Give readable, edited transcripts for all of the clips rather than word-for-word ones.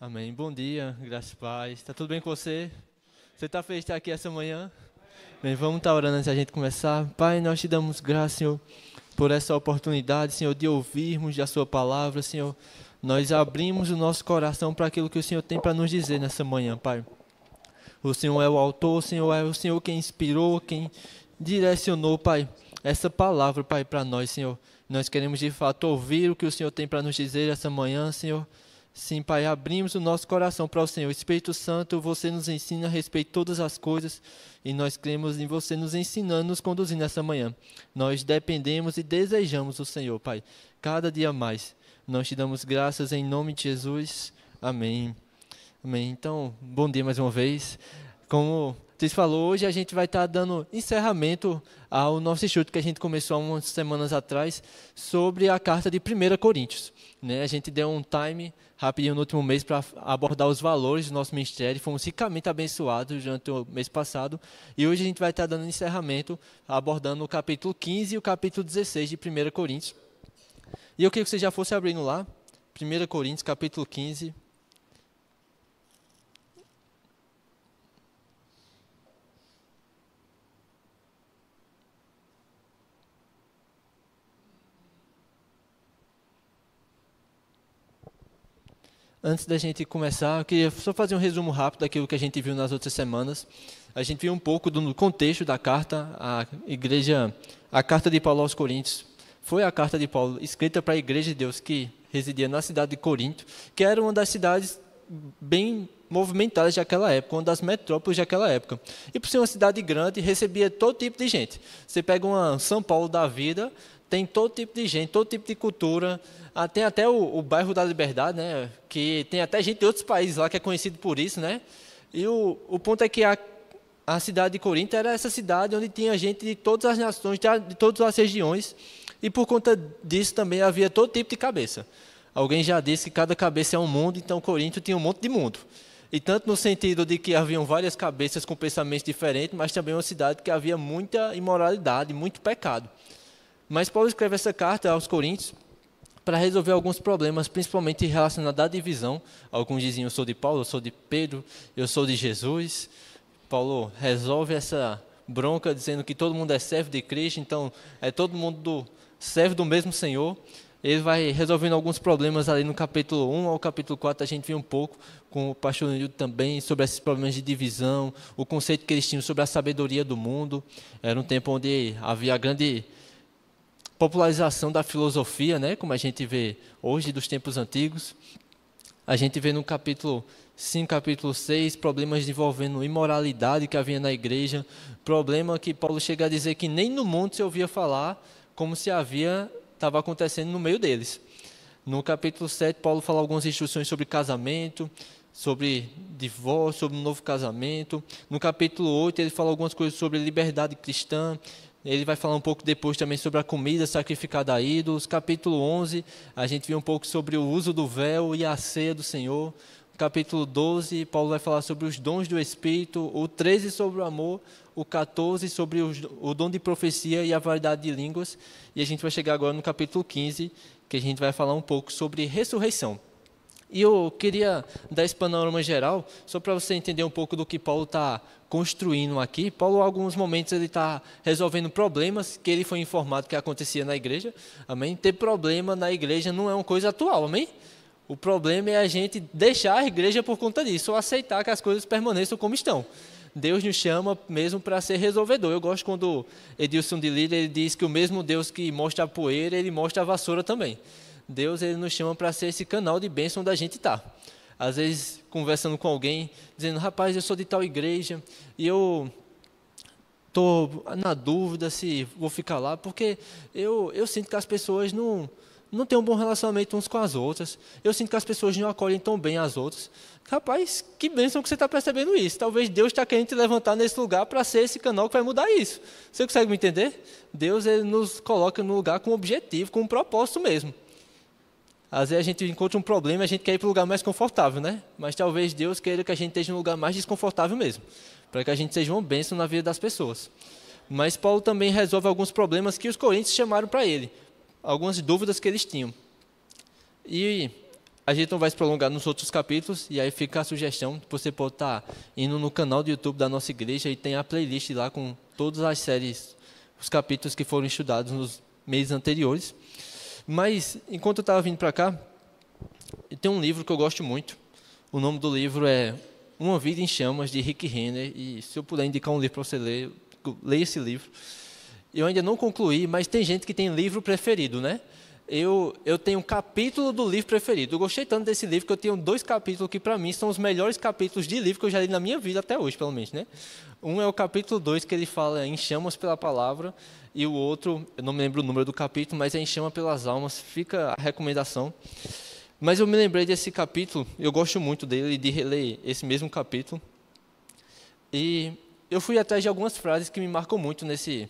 Amém. Bom dia, graças e paz. Está tudo bem com você? Você está feliz de estar aqui essa manhã? Bem, vamos estar orando antes da gente começar. Pai, nós te damos graça, Senhor, por essa oportunidade, Senhor, de ouvirmos a Sua palavra, Senhor. Nós abrimos o nosso coração para aquilo que o Senhor tem para nos dizer nessa manhã, Pai. O Senhor é o autor, o Senhor é o Senhor quem inspirou, quem direcionou, Pai, essa palavra, Pai, para nós, Senhor. Nós queremos, de fato, ouvir o que o Senhor tem para nos dizer essa manhã, Senhor. Sim, Pai, abrimos o nosso coração para o Senhor. Espírito Santo, você nos ensina a respeito de todas as coisas e nós cremos em você nos ensinando, nos conduzindo essa manhã. Nós dependemos e desejamos o Senhor, Pai, cada dia mais. Nós te damos graças em nome de Jesus. Amém. Amém. Então, bom dia mais uma vez. Como vocês falou, hoje a gente vai estar dando encerramento ao nosso estudo que a gente começou há umas semanas atrás sobre a carta de 1 Coríntios. A gente deu um time rapidinho no último mês para abordar os valores do nosso ministério. Fomos ricamente abençoados durante o mês passado. E hoje a gente vai estar dando encerramento, abordando o capítulo 15 e o capítulo 16 de 1 Coríntios. E eu queria que você já fosse abrindo lá, 1 Coríntios, capítulo 15. Antes da gente começar, eu queria só fazer um resumo rápido daquilo que a gente viu nas outras semanas. A gente viu um pouco do contexto da carta, a carta de Paulo aos Coríntios. Foi a carta de Paulo escrita para a igreja de Deus que residia na cidade de Corinto, que era uma das cidades bem movimentadas daquela época, uma das metrópoles daquela época. E por ser uma cidade grande, recebia todo tipo de gente. Você pega uma São Paulo da vida, tem todo tipo de gente, todo tipo de cultura. Tem até o bairro da Liberdade, né? Que tem até gente de outros países lá que é conhecido por isso, né? E o ponto é que a cidade de Corinto era essa cidade onde tinha gente de todas as nações, de todas as regiões, e por conta disso também havia todo tipo de cabeça. Alguém já disse que cada cabeça é um mundo, então Corinto tinha um monte de mundo. E tanto no sentido de que haviam várias cabeças com pensamentos diferentes, mas também uma cidade que havia muita imoralidade, muito pecado. Mas Paulo escreve essa carta aos Coríntios para resolver alguns problemas, principalmente relacionados à divisão. Alguns diziam, eu sou de Paulo, eu sou de Pedro, eu sou de Jesus. Paulo resolve essa bronca dizendo que todo mundo é servo de Cristo, então é todo mundo servo do mesmo Senhor. Ele vai resolvendo alguns problemas ali no capítulo 1 ao capítulo 4, a gente viu um pouco com o pastor Nildo também sobre esses problemas de divisão, o conceito que eles tinham sobre a sabedoria do mundo. Era um tempo onde havia grande popularização da filosofia, né, como a gente vê hoje dos tempos antigos. A gente vê no capítulo 5, capítulo 6, problemas envolvendo imoralidade que havia na igreja, problema que Paulo chega a dizer que nem no mundo se ouvia falar, como se estava acontecendo no meio deles. No capítulo 7, Paulo fala algumas instruções sobre casamento, sobre divórcio, sobre um novo casamento. No capítulo 8, ele fala algumas coisas sobre liberdade cristã. Ele vai falar um pouco depois também sobre a comida sacrificada a ídolos. Capítulo 11, a gente vê um pouco sobre o uso do véu e a ceia do Senhor. Capítulo 12, Paulo vai falar sobre os dons do Espírito. O 13 sobre o amor. O 14 sobre o dom de profecia e a variedade de línguas. E a gente vai chegar agora no capítulo 15, que a gente vai falar um pouco sobre ressurreição. E eu queria dar esse panorama geral, só para você entender um pouco do que Paulo está construindo aqui. Paulo, em alguns momentos, ele está resolvendo problemas que ele foi informado que acontecia na igreja. Amém? Ter problema na igreja não é uma coisa atual, amém? O problema é a gente deixar a igreja por conta disso, ou aceitar que as coisas permaneçam como estão. Deus nos chama mesmo para ser resolvedor. Eu gosto quando Edilson de Líder ele diz que o mesmo Deus que mostra a poeira, ele mostra a vassoura também. Deus ele nos chama para ser esse canal de bênção onde a gente está. Às vezes, conversando com alguém, dizendo, rapaz, eu sou de tal igreja e eu estou na dúvida se vou ficar lá, porque eu sinto que as pessoas não têm um bom relacionamento uns com as outras. Eu sinto que as pessoas não acolhem tão bem as outras. Rapaz, que bênção que você está percebendo isso. Talvez Deus está querendo te levantar nesse lugar para ser esse canal que vai mudar isso. Você consegue me entender? Deus ele nos coloca no lugar com um objetivo, com um propósito mesmo. Às vezes a gente encontra um problema e a gente quer ir para um lugar mais confortável, né? Mas talvez Deus queira que a gente esteja em um lugar mais desconfortável mesmo, para que a gente seja uma bênção na vida das pessoas. Mas Paulo também resolve alguns problemas que os coríntios chamaram para ele, algumas dúvidas que eles tinham. E A gente não vai se prolongar nos outros capítulos, e aí fica a sugestão, você pode estar indo no canal do YouTube da nossa igreja e tem a playlist lá com todas as séries, os capítulos que foram estudados nos meses anteriores. Mas, enquanto eu estava vindo para cá, tem um livro que eu gosto muito. O nome do livro é Uma Vida em Chamas, de Rick Renner, e se eu puder indicar um livro para você ler, leia esse livro. Eu ainda não concluí, mas tem gente que tem livro preferido, né? Eu tenho um capítulo do livro preferido. Eu gostei tanto desse livro que eu tenho 2 capítulos que, para mim, são os melhores capítulos de livro que eu já li na minha vida até hoje, pelo menos, né? Um é o capítulo 2, que ele fala em chamas pela palavra, e o outro, eu não me lembro o número do capítulo, mas é em chama pelas almas. Fica a recomendação. Mas eu me lembrei desse capítulo, eu gosto muito dele, de reler esse mesmo capítulo. E eu fui atrás de algumas frases que me marcam muito nesse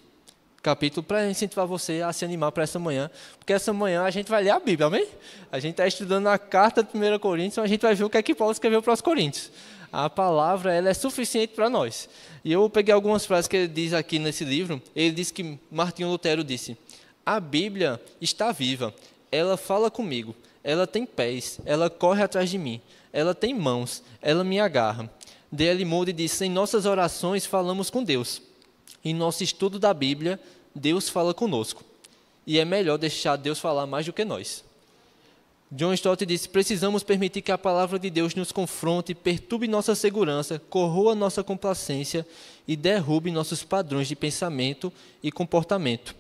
capítulo para incentivar você a se animar para essa manhã, porque essa manhã a gente vai ler a Bíblia, amém? A gente está estudando a carta de 1 Coríntios, então a gente vai ver o que é que Paulo escreveu para os Coríntios. A palavra, ela é suficiente para nós. E eu peguei algumas frases que ele diz aqui nesse livro. Ele diz que Martinho Lutero disse: a Bíblia está viva, ela fala comigo, ela tem pés, ela corre atrás de mim, ela tem mãos, ela me agarra. D.L. Moody disse: em nossas orações falamos com Deus. Em nosso estudo da Bíblia, Deus fala conosco. E é melhor deixar Deus falar mais do que nós. John Stott disse: precisamos permitir que a palavra de Deus nos confronte, perturbe nossa segurança, corroa nossa complacência e derrube nossos padrões de pensamento e comportamento.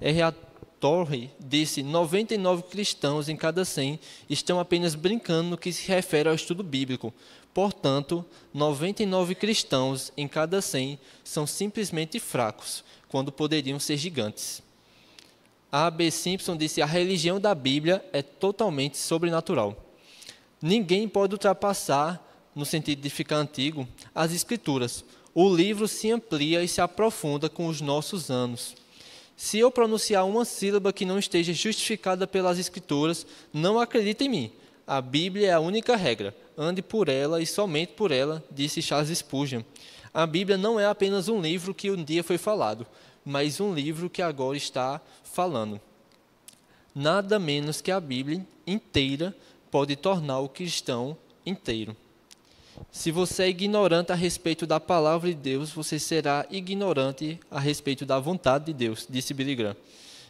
R.A. Torrey disse: 99 cristãos em cada 100 estão apenas brincando no que se refere ao estudo bíblico. Portanto, 99 cristãos em cada 100 são simplesmente fracos, quando poderiam ser gigantes. A. B. Simpson disse: a religião da Bíblia é totalmente sobrenatural. Ninguém pode ultrapassar, no sentido de ficar antigo, as Escrituras. O livro se amplia e se aprofunda com os nossos anos. Se eu pronunciar uma sílaba que não esteja justificada pelas Escrituras, não acredite em mim. A Bíblia é a única regra. Ande por ela e somente por ela, disse Charles Spurgeon. A Bíblia não é apenas um livro que um dia foi falado, mas um livro que agora está falando. Nada menos que a Bíblia inteira pode tornar o cristão inteiro. Se você é ignorante a respeito da palavra de Deus, você será ignorante a respeito da vontade de Deus, disse Billy Graham.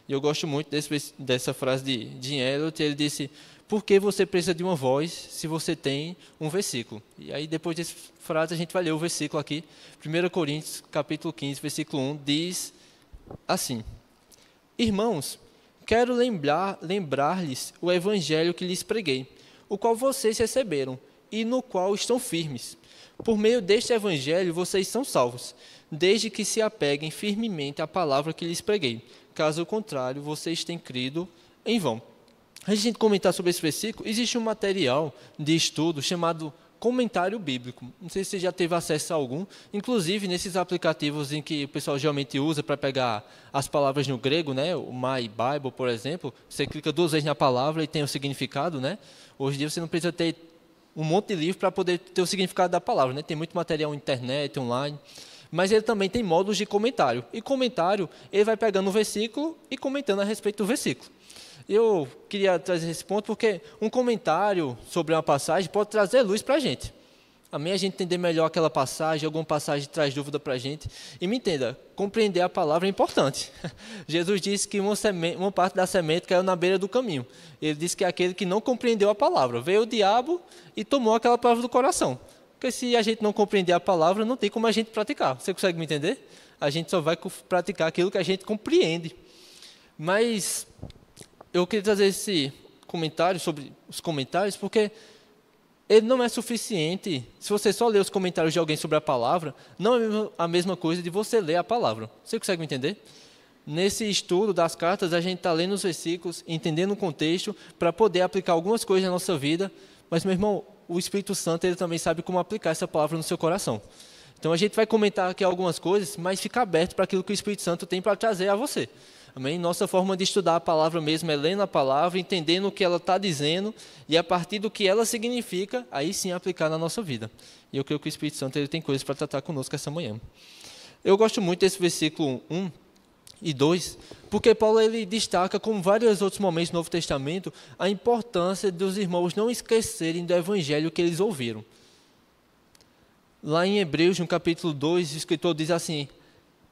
E eu gosto muito dessa frase de Jim Elliot. Ele disse: por que você precisa de uma voz se você tem um versículo? E aí, depois dessa frase, a gente vai ler o versículo aqui. 1 Coríntios, capítulo 15, versículo 1, diz assim: irmãos, quero lembrar-lhes o evangelho que lhes preguei, o qual vocês receberam, e no qual estão firmes. Por meio deste evangelho vocês são salvos, desde que se apeguem firmemente à palavra que lhes preguei. Caso contrário, vocês têm crido em vão. Antes de a gente comentar sobre esse versículo, existe um material de estudo chamado Comentário Bíblico. Não sei se você já teve acesso a algum, inclusive nesses aplicativos em que o pessoal geralmente usa para pegar as palavras no grego, né? O My Bible, por exemplo, você clica 2 vezes na palavra e tem o significado, né? Hoje em dia você não precisa ter um monte de livro para poder ter o significado da palavra, né? Tem muito material na internet, online, mas ele também tem módulos de comentário. E comentário, ele vai pegando o versículo e comentando a respeito do versículo. Eu queria trazer esse ponto porque um comentário sobre uma passagem pode trazer luz para a gente. Amém? A gente entender melhor aquela passagem, alguma passagem traz dúvida para a gente. E me entenda, compreender a palavra é importante. Jesus disse que uma parte da semente caiu na beira do caminho. Ele disse que é aquele que não compreendeu a palavra. Veio o diabo e tomou aquela palavra do coração. Porque se a gente não compreender a palavra, não tem como a gente praticar. Você consegue me entender? A gente só vai praticar aquilo que a gente compreende. Mas eu queria trazer esse comentário sobre os comentários, porque ele não é suficiente. Se você só ler os comentários de alguém sobre a palavra, não é a mesma coisa de você ler a palavra. Você consegue me entender? Nesse estudo das cartas, a gente está lendo os versículos, entendendo o contexto, para poder aplicar algumas coisas na nossa vida. Mas, meu irmão, o Espírito Santo ele também sabe como aplicar essa palavra no seu coração. Então, a gente vai comentar aqui algumas coisas, mas fica aberto para aquilo que o Espírito Santo tem para trazer a você. Amém? Nossa forma de estudar a palavra mesmo é lendo a palavra, entendendo o que ela está dizendo, e a partir do que ela significa, aí sim aplicar na nossa vida. E eu creio que o Espírito Santo ele tem coisas para tratar conosco essa manhã. Eu gosto muito desse versículo 1, e 2, porque Paulo ele destaca, como vários outros momentos do Novo Testamento, a importância dos irmãos não esquecerem do evangelho que eles ouviram. Lá em Hebreus, no capítulo 2, o escritor diz assim: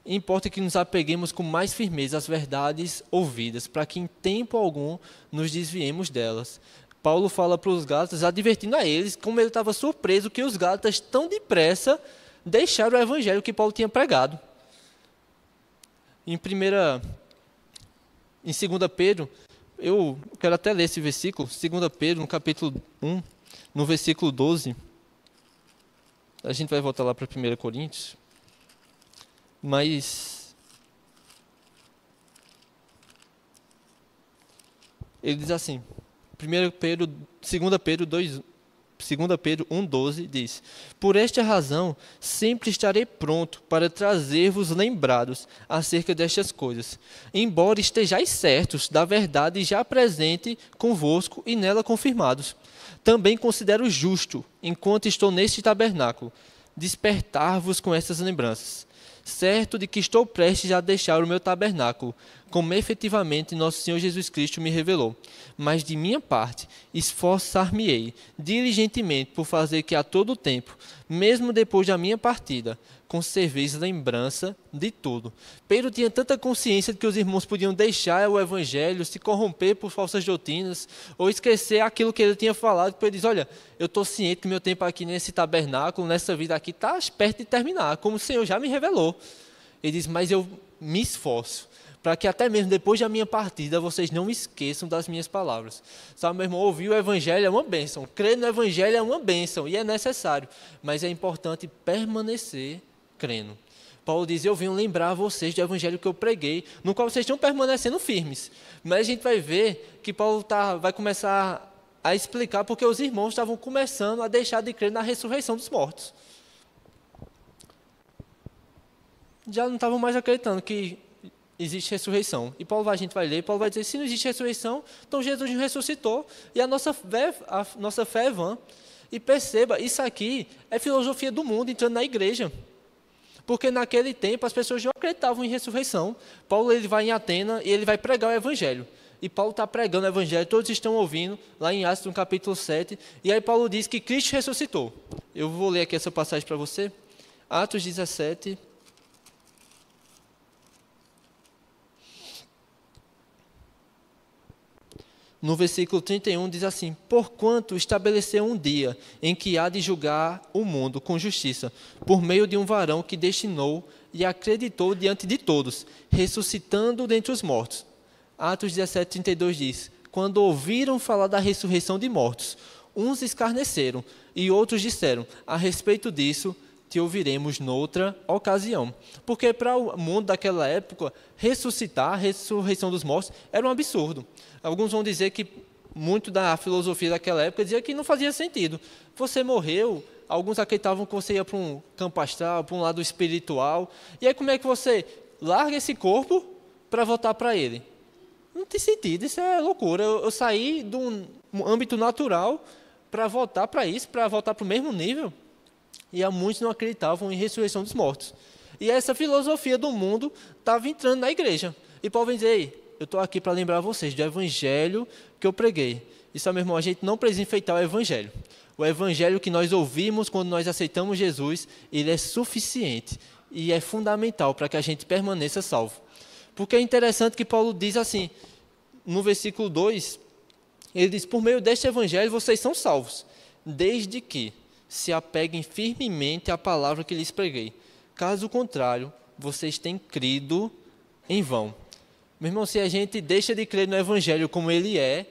importa que nos apeguemos com mais firmeza às verdades ouvidas, para que em tempo algum nos desviemos delas. Paulo fala para os Gálatas, advertindo a eles, como ele estava surpreso que os Gálatas tão depressa deixaram o evangelho que Paulo tinha pregado. Em 2 Pedro, eu quero até ler esse versículo, 2 Pedro, no capítulo 1, no versículo 12. A gente vai voltar lá para 1 Coríntios. Mas ele diz assim, 2 Pedro 1,12 diz: por esta razão, sempre estarei pronto para trazer-vos lembrados acerca destas coisas, embora estejais certos da verdade já presente convosco e nela confirmados. Também considero justo, enquanto estou neste tabernáculo, despertar-vos com essas lembranças, certo de que estou prestes a deixar o meu tabernáculo, como efetivamente nosso Senhor Jesus Cristo me revelou. Mas de minha parte, esforçar-me-ei diligentemente por fazer que a todo tempo, mesmo depois da minha partida, conserveis lembrança de tudo. Pedro tinha tanta consciência de que os irmãos podiam deixar o evangelho, se corromper por falsas doutrinas, ou esquecer aquilo que ele tinha falado, que ele diz: olha, eu estou ciente que meu tempo aqui nesse tabernáculo, nessa vida aqui, está perto de terminar, como o Senhor já me revelou. Ele diz: mas eu me esforço, para que até mesmo depois da minha partida, vocês não esqueçam das minhas palavras. Sabe, meu irmão, ouvir o evangelho é uma bênção, crer no evangelho é uma bênção, e é necessário, mas é importante permanecer crendo. Paulo diz: eu venho lembrar vocês do evangelho que eu preguei, no qual vocês estão permanecendo firmes. Mas a gente vai ver que Paulo vai começar a explicar porque os irmãos estavam começando a deixar de crer na ressurreição dos mortos. Já não estavam mais acreditando que existe ressurreição. E a gente vai ler, Paulo vai dizer: se não existe ressurreição, então Jesus não ressuscitou, e a nossa fé é vã. E perceba, isso aqui é filosofia do mundo entrando na igreja. Porque naquele tempo as pessoas não acreditavam em ressurreição. Paulo ele vai em Atenas e ele vai pregar o evangelho. E Paulo está pregando o evangelho, todos estão ouvindo, lá em Atos, no capítulo 7. E aí Paulo diz que Cristo ressuscitou. Eu vou ler aqui essa passagem para você. Atos 17. No versículo 31 diz assim: porquanto estabeleceu um dia em que há de julgar o mundo com justiça, por meio de um varão que destinou e acreditou diante de todos, ressuscitando dentre os mortos. Atos 17, 32 diz: quando ouviram falar da ressurreição de mortos, uns escarneceram e outros disseram: a respeito disso te ouviremos noutra ocasião. Porque para o mundo daquela época, ressuscitar, a ressurreição dos mortos, era um absurdo. Alguns vão dizer que muito da filosofia daquela época dizia que não fazia sentido. Você morreu, alguns acreditavam que você ia para um campo astral, para um lado espiritual. E aí como é que você larga esse corpo para voltar para ele? Não tem sentido, isso é loucura. Eu saí de um âmbito natural para voltar para isso, para voltar para o mesmo nível. E há muitos não acreditavam em ressurreição dos mortos. E essa filosofia do mundo estava entrando na igreja. E Paulo vem dizer: ei, eu estou aqui para lembrar vocês do evangelho que eu preguei. Isso, meu irmão, a gente não precisa enfeitar o evangelho. O evangelho que nós ouvimos quando nós aceitamos Jesus, ele é suficiente e é fundamental para que a gente permaneça salvo. Porque é interessante que Paulo diz assim, no versículo 2, ele diz: por meio deste evangelho vocês são salvos, desde que se apeguem firmemente à palavra que lhes preguei. Caso contrário, vocês têm crido em vão. Meu irmão, se a gente deixa de crer no evangelho como ele é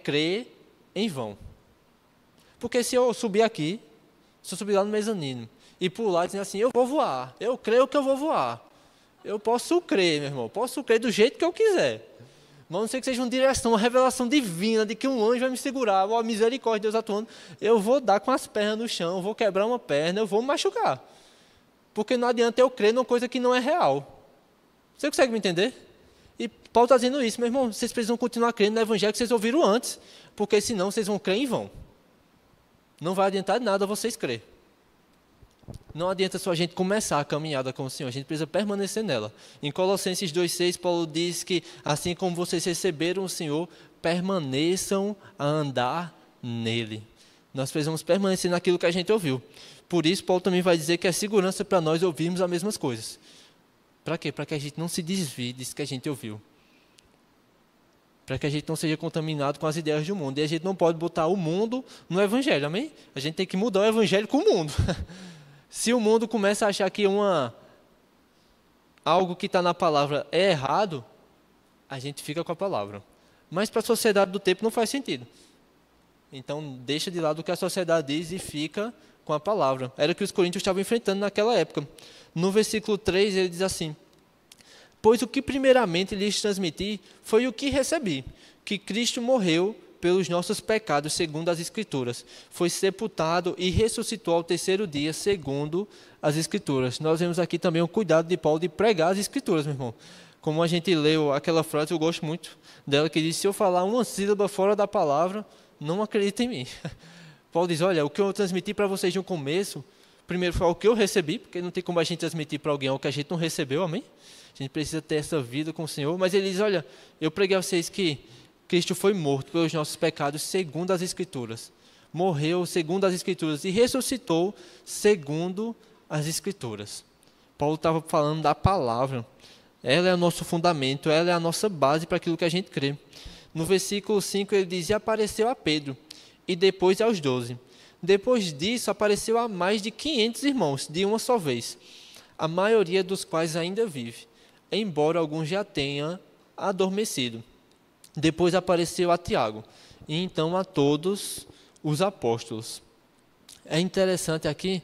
crer em vão. Porque se eu subir aqui, se eu subir lá no mezanino e pular dizendo assim: eu vou voar, eu creio que eu vou voar. Eu posso crer, meu irmão, posso crer do jeito que eu quiser. Mas não sei que seja uma direção, uma revelação divina de que um anjo vai me segurar, a misericórdia de Deus atuando. Eu vou dar com as pernas no chão, eu vou quebrar uma perna, eu vou me machucar. Porque não adianta eu crer numa coisa que não é real. Você consegue me entender? E Paulo está dizendo isso: meu irmão, vocês precisam continuar crendo no evangelho que vocês ouviram antes, porque senão vocês vão crer em vão. Não vai adiantar de nada vocês crer. Não adianta só a gente começar a caminhada com o Senhor, a gente precisa permanecer nela. Em Colossenses 2,6, Paulo diz que assim como vocês receberam o Senhor, permaneçam a andar nele. Nós precisamos permanecer naquilo que a gente ouviu. Por isso, Paulo também vai dizer que é segurança para nós ouvirmos as mesmas coisas. Para quê? Para que a gente não se desvie disso que a gente ouviu. Para que a gente não seja contaminado com as ideias do mundo. E a gente não pode botar o mundo no evangelho, amém? A gente tem que mudar o evangelho com o mundo. Se o mundo começa a achar que algo que está na palavra é errado, a gente fica com a palavra. Mas para a sociedade do tempo não faz sentido. Então deixa de lado o que a sociedade diz e fica com a palavra. Era o que os coríntios estavam enfrentando naquela época. No versículo 3 ele diz assim: pois o que primeiramente lhes transmiti foi o que recebi, que Cristo morreu pelos nossos pecados, segundo as Escrituras. Foi sepultado e ressuscitou ao terceiro dia, segundo as Escrituras. Nós vemos aqui também o cuidado de Paulo de pregar as Escrituras, meu irmão. Como a gente leu aquela frase, eu gosto muito dela, que diz: se eu falar uma sílaba fora da palavra, não acredita em mim. Paulo diz: olha, o que eu transmiti para vocês no começo, primeiro foi o que eu recebi, porque não tem como a gente transmitir para alguém o que a gente não recebeu, amém? A gente precisa ter essa vida com o Senhor. Mas ele diz: olha, eu preguei a vocês que Cristo foi morto pelos nossos pecados segundo as Escrituras. Morreu segundo as Escrituras e ressuscitou segundo as Escrituras. Paulo estava falando da palavra. Ela é o nosso fundamento, ela é a nossa base para aquilo que a gente crê. No versículo 5 ele diz: e apareceu a Pedro, e depois aos 12. Depois disso apareceu a mais de 500 irmãos, de uma só vez, a maioria dos quais ainda vive, embora alguns já tenham adormecido. Depois apareceu a Tiago, e então a todos os apóstolos. É interessante aqui,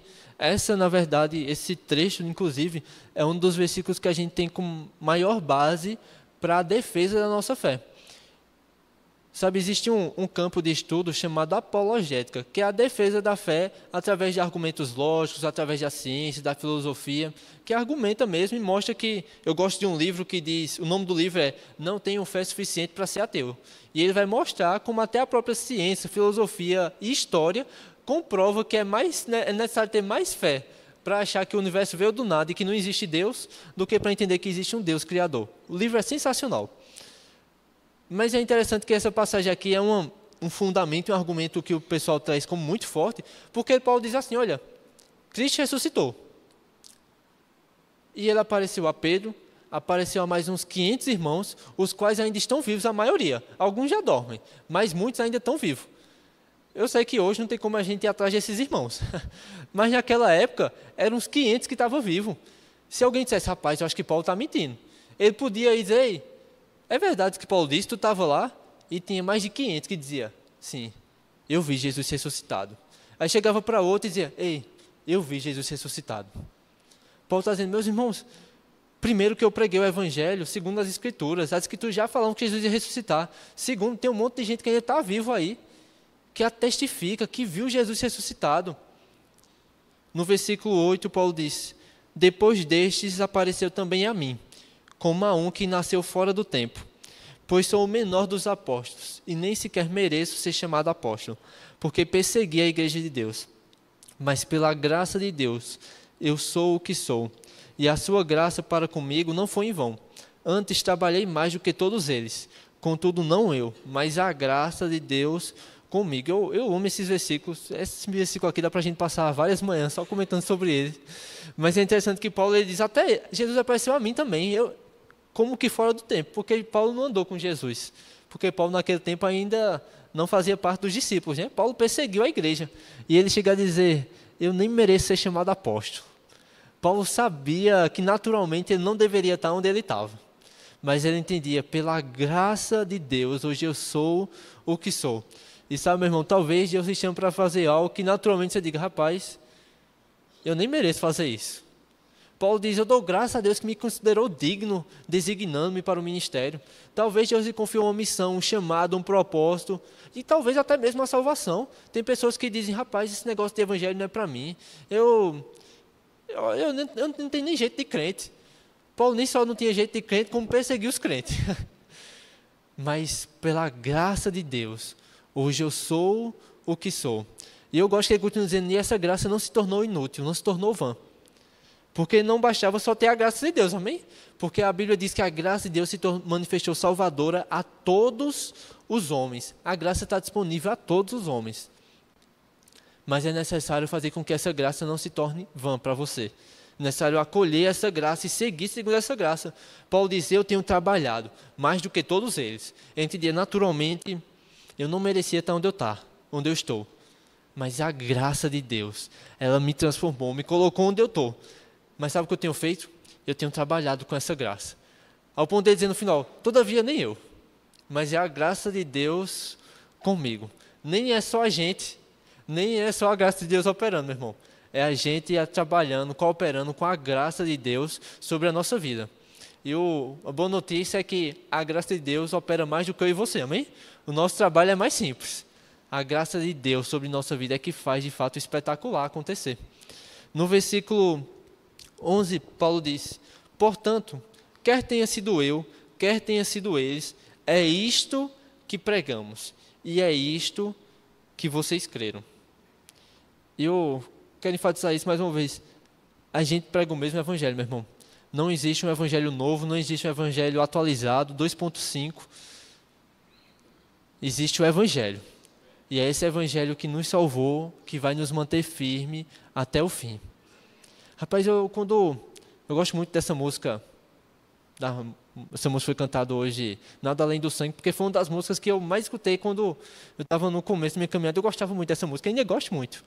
na verdade, esse trecho, inclusive, é um dos versículos que a gente tem como maior base para a defesa da nossa fé. Sabe, existe um campo de estudo chamado apologética, que é a defesa da fé através de argumentos lógicos, através da ciência, da filosofia, que argumenta mesmo e mostra que... Eu gosto de um livro que diz... O nome do livro é Não Tenho Fé Suficiente para Ser Ateu. E ele vai mostrar como até a própria ciência, filosofia e história comprova que é necessário ter mais fé para achar que o universo veio do nada e que não existe Deus, do que para entender que existe um Deus criador. O livro é sensacional. Mas é interessante que essa passagem aqui é um fundamento, um argumento que o pessoal traz como muito forte, porque Paulo diz assim: olha, Cristo ressuscitou. E ele apareceu a Pedro, apareceu a mais uns 500 irmãos, os quais ainda estão vivos, a maioria. Alguns já dormem, mas muitos ainda estão vivos. Eu sei que hoje não tem como a gente ir atrás desses irmãos, mas naquela época eram uns 500 que estavam vivos. Se alguém dissesse: rapaz, eu acho que Paulo está mentindo, ele podia dizer: ei, é verdade que Paulo disse, tu estava lá? E tinha mais de 500 que dizia: sim, eu vi Jesus ressuscitado. Aí chegava para outro e dizia: ei, eu vi Jesus ressuscitado. Paulo está dizendo: meus irmãos, primeiro que eu preguei o Evangelho, segundo as Escrituras já falavam que Jesus ia ressuscitar. Segundo, tem um monte de gente que ainda está vivo aí, que atestifica, que viu Jesus ressuscitado. No versículo 8, Paulo diz: depois destes apareceu também a mim, como a um que nasceu fora do tempo, pois sou o menor dos apóstolos, e nem sequer mereço ser chamado apóstolo, porque persegui a igreja de Deus. Mas pela graça de Deus, eu sou o que sou, e a sua graça para comigo não foi em vão. Antes trabalhei mais do que todos eles, contudo não eu, mas a graça de Deus comigo. Eu amo esses versículos. Esse versículo aqui dá para a gente passar várias manhãs só comentando sobre ele. Mas é interessante que Paulo ele diz: até Jesus apareceu a mim também, como que fora do tempo, porque Paulo não andou com Jesus, porque Paulo naquele tempo ainda não fazia parte dos discípulos, né? Paulo perseguiu a igreja, e ele chega a dizer: eu nem mereço ser chamado apóstolo. Paulo sabia que naturalmente ele não deveria estar onde ele estava, mas ele entendia: pela graça de Deus, hoje eu sou o que sou. E sabe, meu irmão, talvez Deus te chame para fazer algo que naturalmente você diga: rapaz, eu nem mereço fazer isso. Paulo diz: eu dou graças a Deus que me considerou digno, designando-me para o ministério. Talvez Deus lhe confiou uma missão, um chamado, um propósito, e talvez até mesmo a salvação. Tem pessoas que dizem: rapaz, esse negócio de evangelho não é para mim. Eu não tenho nem jeito de crente. Paulo nem só não tinha jeito de crente, como perseguiu os crentes. Mas pela graça de Deus, hoje eu sou o que sou. E eu gosto que ele continua dizendo, e essa graça não se tornou inútil, não se tornou vã. Porque não bastava só ter a graça de Deus, amém? Porque a Bíblia diz que a graça de Deus se manifestou salvadora a todos os homens. A graça está disponível a todos os homens. Mas é necessário fazer com que essa graça não se torne vã para você. É necessário acolher essa graça e seguir segundo essa graça. Paulo diz, eu tenho trabalhado mais do que todos eles. A gente diz, naturalmente, eu não merecia estar onde eu estou. Mas a graça de Deus, ela me transformou, me colocou onde eu estou. Mas sabe o que eu tenho feito? Eu tenho trabalhado com essa graça. Ao ponto de dizer no final, todavia nem eu. Mas é a graça de Deus comigo. Nem é só a gente, nem é só a graça de Deus operando, meu irmão. É a gente trabalhando, cooperando com a graça de Deus sobre a nossa vida. E a boa notícia é que a graça de Deus opera mais do que eu e você, amém? O nosso trabalho é mais simples. A graça de Deus sobre nossa vida é que faz de fato o espetacular acontecer. No versículo 11, Paulo diz, portanto, quer tenha sido eu, quer tenha sido eles, é isto que pregamos, e é isto que vocês creram. E eu quero enfatizar isso mais uma vez. A gente prega o mesmo evangelho, meu irmão. Não existe um evangelho novo, não existe um evangelho atualizado, 2.5. Existe o evangelho. E é esse evangelho que nos salvou, que vai nos manter firme até o fim. Rapaz, eu gosto muito dessa música, essa música foi cantada hoje, Nada Além do Sangue, porque foi uma das músicas que eu mais escutei quando eu estava no começo da minha caminhada. Eu gostava muito dessa música, ainda gosto muito.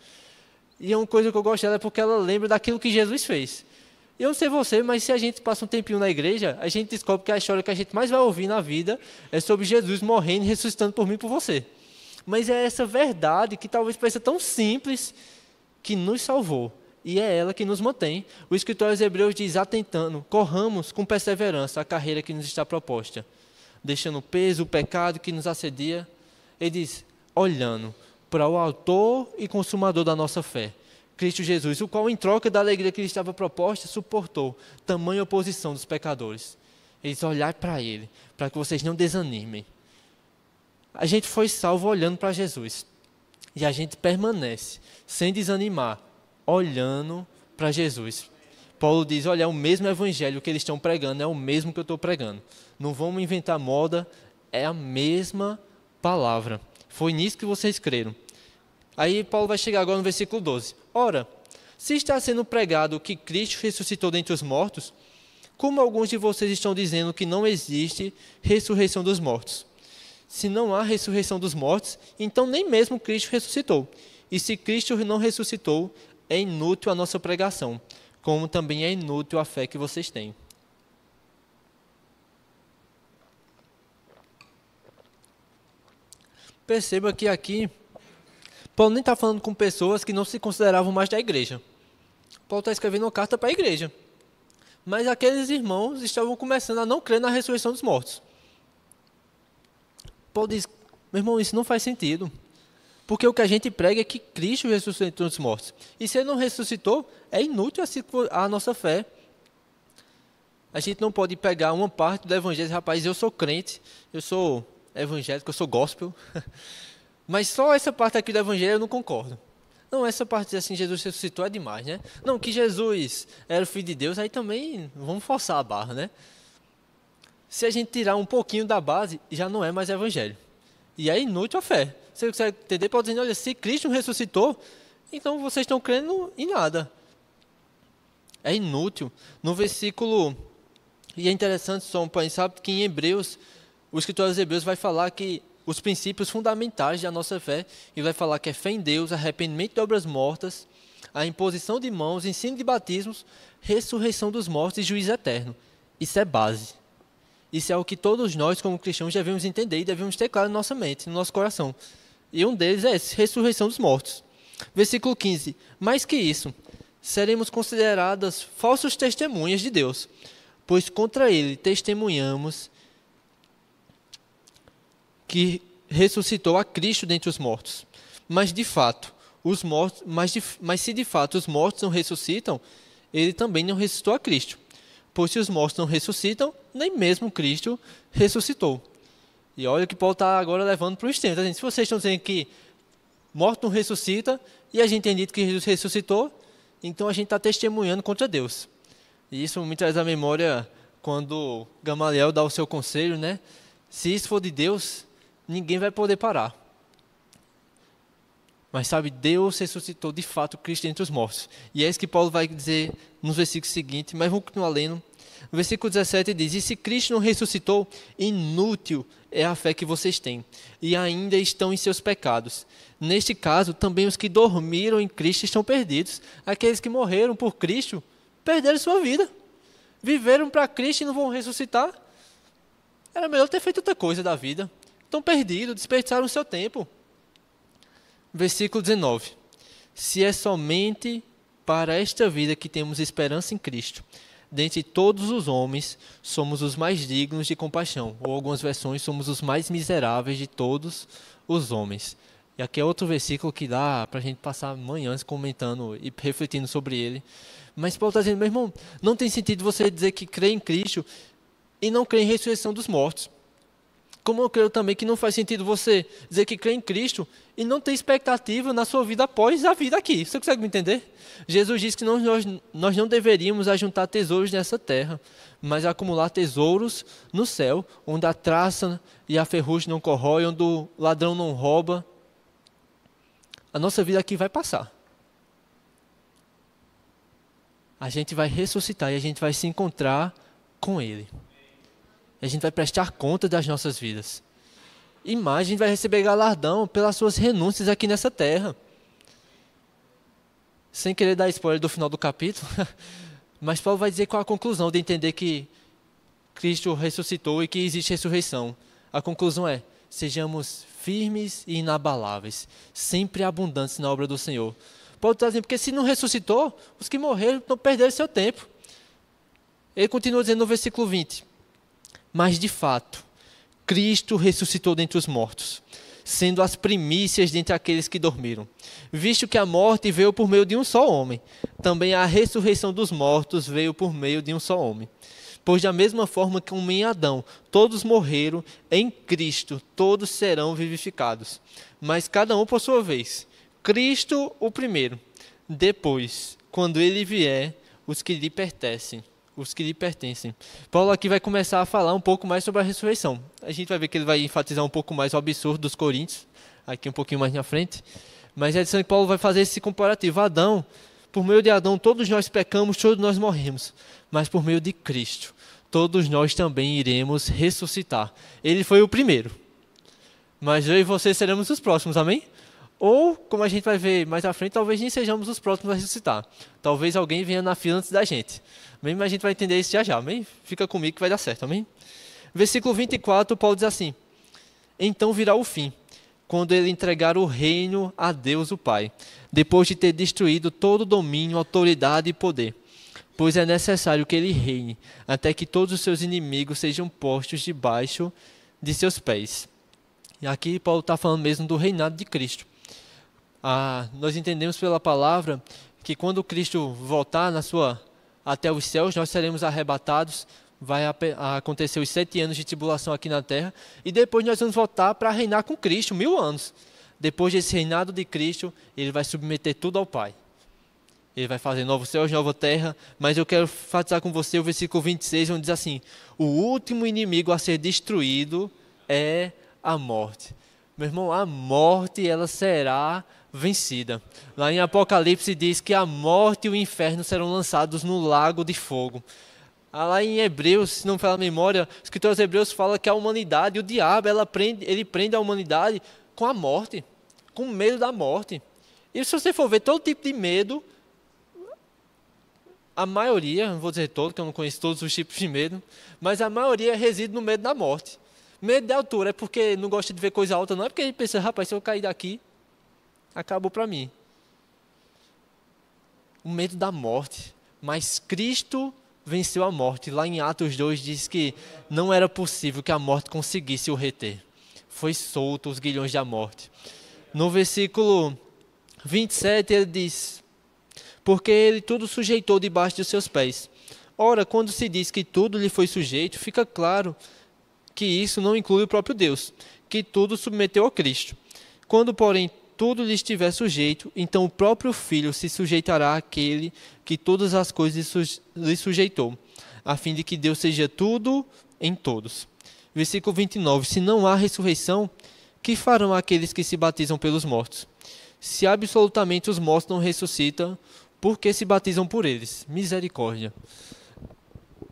E uma coisa que eu gosto dela é porque ela lembra daquilo que Jesus fez. Eu não sei você, mas se a gente passa um tempinho na igreja, a gente descobre que a história que a gente mais vai ouvir na vida é sobre Jesus morrendo e ressuscitando por mim e por você. Mas é essa verdade que talvez pareça tão simples que nos salvou. E é ela que nos mantém. O escritor aos Hebreus diz, atentando, corramos com perseverança a carreira que nos está proposta, deixando o peso, o pecado que nos assedia. Ele diz, olhando para o autor e consumador da nossa fé, Cristo Jesus, o qual em troca da alegria que lhe estava proposta, suportou tamanha oposição dos pecadores. Ele diz, olhar para ele, para que vocês não desanimem. A gente foi salvo olhando para Jesus. E a gente permanece, sem desanimar, olhando para Jesus. Paulo diz, olha, é o mesmo evangelho que eles estão pregando, é o mesmo que eu estou pregando. Não vamos inventar moda, é a mesma palavra. Foi nisso que vocês creram. Aí Paulo vai chegar agora no versículo 12. Ora, se está sendo pregado que Cristo ressuscitou dentre os mortos, como alguns de vocês estão dizendo que não existe ressurreição dos mortos? Se não há ressurreição dos mortos, então nem mesmo Cristo ressuscitou. E se Cristo não ressuscitou, é inútil a nossa pregação, como também é inútil a fé que vocês têm. Perceba que aqui, Paulo nem está falando com pessoas que não se consideravam mais da igreja. Paulo está escrevendo uma carta para a igreja. Mas aqueles irmãos estavam começando a não crer na ressurreição dos mortos. Paulo diz, meu irmão, isso não faz sentido. Porque o que a gente prega é que Cristo ressuscitou dos mortos. E se ele não ressuscitou, é inútil a nossa fé. A gente não pode pegar uma parte do evangelho, rapaz, eu sou crente, eu sou evangélico, eu sou gospel. Mas só essa parte aqui do evangelho eu não concordo. Não, essa parte de assim, Jesus ressuscitou é demais, né? Não, que Jesus era o Filho de Deus, aí também vamos forçar a barra, né? Se a gente tirar um pouquinho da base, já não é mais evangelho. E é inútil a fé. Você consegue entender? Pode dizer, olha, se Cristo ressuscitou, então vocês estão crendo em nada. É inútil. No versículo, e é interessante só um pensar que em Hebreus, o escritor aos Hebreus vai falar que os princípios fundamentais da nossa fé, e vai falar que é fé em Deus, arrependimento de obras mortas, a imposição de mãos, ensino de batismos, ressurreição dos mortos e juízo eterno. Isso é base. Isso é o que todos nós, como cristãos, devemos entender e devemos ter claro na nossa mente, no nosso coração. E um deles é esse, ressurreição dos mortos. Versículo 15. Mais que isso, seremos consideradas falsos testemunhas de Deus, pois contra ele testemunhamos que ressuscitou a Cristo dentre os mortos. Mas de fato, mas se de fato os mortos não ressuscitam, ele também não ressuscitou a Cristo. Pois se os mortos não ressuscitam, nem mesmo Cristo ressuscitou. E olha que Paulo está agora levando para o extremo. Tá dizendo, se vocês estão dizendo que morto não ressuscita, e a gente tem dito que Jesus ressuscitou, então a gente está testemunhando contra Deus. E isso me traz à memória quando Gamaliel dá o seu conselho, né? Se isso for de Deus, ninguém vai poder parar. Mas sabe, Deus ressuscitou de fato Cristo entre os mortos. E é isso que Paulo vai dizer nos versículos seguintes, mas vamos continuar lendo. No versículo 17 diz: e se Cristo não ressuscitou, inútil é a fé que vocês têm, e ainda estão em seus pecados. Neste caso, também os que dormiram em Cristo estão perdidos. Aqueles que morreram por Cristo, perderam sua vida. Viveram para Cristo e não vão ressuscitar. Era melhor ter feito outra coisa da vida. Estão perdidos, desperdiçaram o seu tempo. Versículo 19. Se é somente para esta vida que temos esperança em Cristo, dentre todos os homens, somos os mais dignos de compaixão. Ou algumas versões, somos os mais miseráveis de todos os homens. E aqui é outro versículo que dá para a gente passar manhãs comentando e refletindo sobre ele. Mas Paulo está dizendo, meu irmão, não tem sentido você dizer que crê em Cristo e não crê em ressurreição dos mortos. Como eu creio também que não faz sentido você dizer que crê em Cristo e não ter expectativa na sua vida após a vida aqui. Você consegue me entender? Jesus disse que nós não deveríamos ajuntar tesouros nessa terra, mas acumular tesouros no céu, onde a traça e a ferrugem não corroem, onde o ladrão não rouba. A nossa vida aqui vai passar. A gente vai ressuscitar e a gente vai se encontrar com Ele. A gente vai prestar conta das nossas vidas. E mais, a gente vai receber galardão pelas suas renúncias aqui nessa terra. Sem querer dar spoiler do final do capítulo, mas Paulo vai dizer qual a conclusão de entender que Cristo ressuscitou e que existe ressurreição. A conclusão é: sejamos firmes e inabaláveis, sempre abundantes na obra do Senhor. Paulo está dizendo, porque se não ressuscitou, os que morreram não perderam seu tempo. Ele continua dizendo no versículo 20: mas de fato, Cristo ressuscitou dentre os mortos, sendo as primícias dentre aqueles que dormiram. Visto que a morte veio por meio de um só homem, também a ressurreição dos mortos veio por meio de um só homem. Pois da mesma forma que em Adão todos morreram, em Cristo todos serão vivificados. Mas cada um por sua vez. Cristo o primeiro, depois, quando ele vier, os que lhe pertencem. Paulo aqui vai começar a falar um pouco mais sobre a ressurreição. A gente vai ver que ele vai enfatizar um pouco mais o absurdo dos coríntios, aqui um pouquinho mais na frente. Mas é interessante que Paulo vai fazer esse comparativo. Adão, por meio de Adão, todos nós pecamos, todos nós morremos. Mas por meio de Cristo, todos nós também iremos ressuscitar. Ele foi o primeiro. Mas eu e você seremos os próximos, amém? Ou, como a gente vai ver mais à frente, talvez nem sejamos os próximos a ressuscitar. Talvez alguém venha na fila antes da gente. Amém? Mas a gente vai entender isso já, amém? Fica comigo que vai dar certo, amém? Versículo 24, Paulo diz assim: então virá o fim, quando ele entregar o reino a Deus o Pai, depois de ter destruído todo domínio, autoridade e poder. Pois é necessário que ele reine, até que todos os seus inimigos sejam postos debaixo de seus pés. E aqui Paulo está falando mesmo do reinado de Cristo. Nós entendemos pela palavra que quando Cristo voltar até os céus, nós seremos arrebatados, vai acontecer os 7 anos de tribulação aqui na terra, e depois nós vamos voltar para reinar com Cristo, 1000 anos. Depois desse reinado de Cristo, ele vai submeter tudo ao Pai. Ele vai fazer novos céus, nova terra, mas eu quero enfatizar com você o versículo 26, onde diz assim: o último inimigo a ser destruído é a morte. Meu irmão, a morte ela será vencida. Lá em Apocalipse diz que a morte e o inferno serão lançados no lago de fogo. Lá em Hebreus, se não me falha a memória, os escritores hebreus falam que a humanidade, o diabo, ele prende a humanidade com a morte, com medo da morte. E se você for ver todo tipo de medo, a maioria, não vou dizer todo, que eu não conheço todos os tipos de medo, mas a maioria reside no medo da morte. Medo de altura é porque não gosta de ver coisa alta, não é porque a gente pensa, rapaz, se eu cair daqui, acabou para mim. O medo da morte. Mas Cristo venceu a morte. Lá em Atos 2 diz que não era possível que a morte conseguisse o reter. Foi solto os grilhões da morte. No versículo 27 ele diz: porque ele tudo sujeitou debaixo de seus pés. Ora, quando se diz que tudo lhe foi sujeito, fica claro que isso não inclui o próprio Deus, que tudo submeteu a Cristo. Quando, porém, tudo lhe estiver sujeito, então o próprio Filho se sujeitará àquele que todas as coisas lhe sujeitou, a fim de que Deus seja tudo em todos. Versículo 29. Se não há ressurreição, que farão aqueles que se batizam pelos mortos? Se absolutamente os mortos não ressuscitam, por que se batizam por eles? Misericórdia.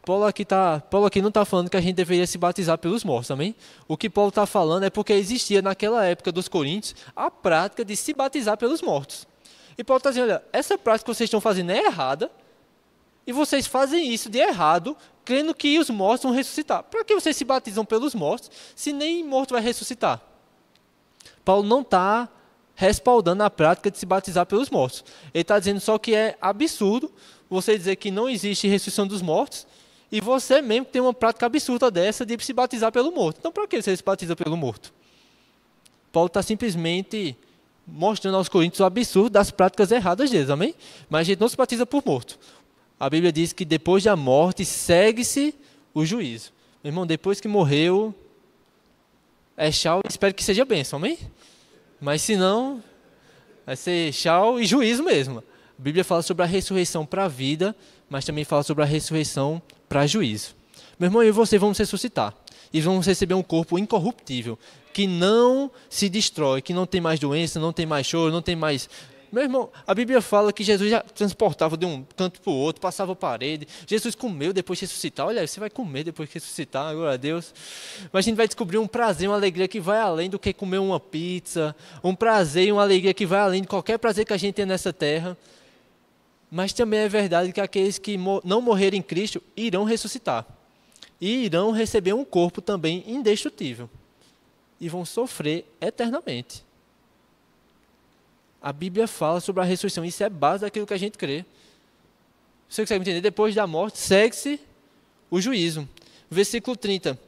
Paulo aqui não está falando que a gente deveria se batizar pelos mortos, amém? O que Paulo está falando é porque existia naquela época dos coríntios a prática de se batizar pelos mortos. E Paulo está dizendo, olha, essa prática que vocês estão fazendo é errada, e vocês fazem isso de errado, crendo que os mortos vão ressuscitar. Para que vocês se batizam pelos mortos, se nem morto vai ressuscitar? Paulo não está respaldando a prática de se batizar pelos mortos. Ele está dizendo só que é absurdo você dizer que não existe ressurreição dos mortos, e você mesmo tem uma prática absurda dessa de se batizar pelo morto. Então, para que você se batiza pelo morto? Paulo está simplesmente mostrando aos coríntios o absurdo das práticas erradas deles, amém? Mas a gente não se batiza por morto. A Bíblia diz que depois da morte segue-se o juízo. Meu irmão, depois que morreu, é tchau, espero que seja bênção, amém? Mas se não, vai ser tchau e juízo mesmo. A Bíblia fala sobre a ressurreição para a vida, mas também fala sobre a ressurreição para juízo. Meu irmão, eu e você vamos ressuscitar. E vamos receber um corpo incorruptível, que não se destrói, que não tem mais doença, não tem mais choro, não tem mais... Meu irmão, a Bíblia fala que Jesus já transportava de um canto para o outro, passava a parede. Jesus comeu depois de ressuscitar. Olha, você vai comer depois de ressuscitar, glória a Deus. Mas a gente vai descobrir um prazer, uma alegria que vai além do que comer uma pizza. Um prazer e uma alegria que vai além de qualquer prazer que a gente tem nessa terra. Mas também é verdade que aqueles que não morrerem em Cristo irão ressuscitar. E irão receber um corpo também indestrutível. E vão sofrer eternamente. A Bíblia fala sobre a ressurreição. Isso é base daquilo que a gente crê. Você consegue entender? Depois da morte, segue-se o juízo. Versículo 30.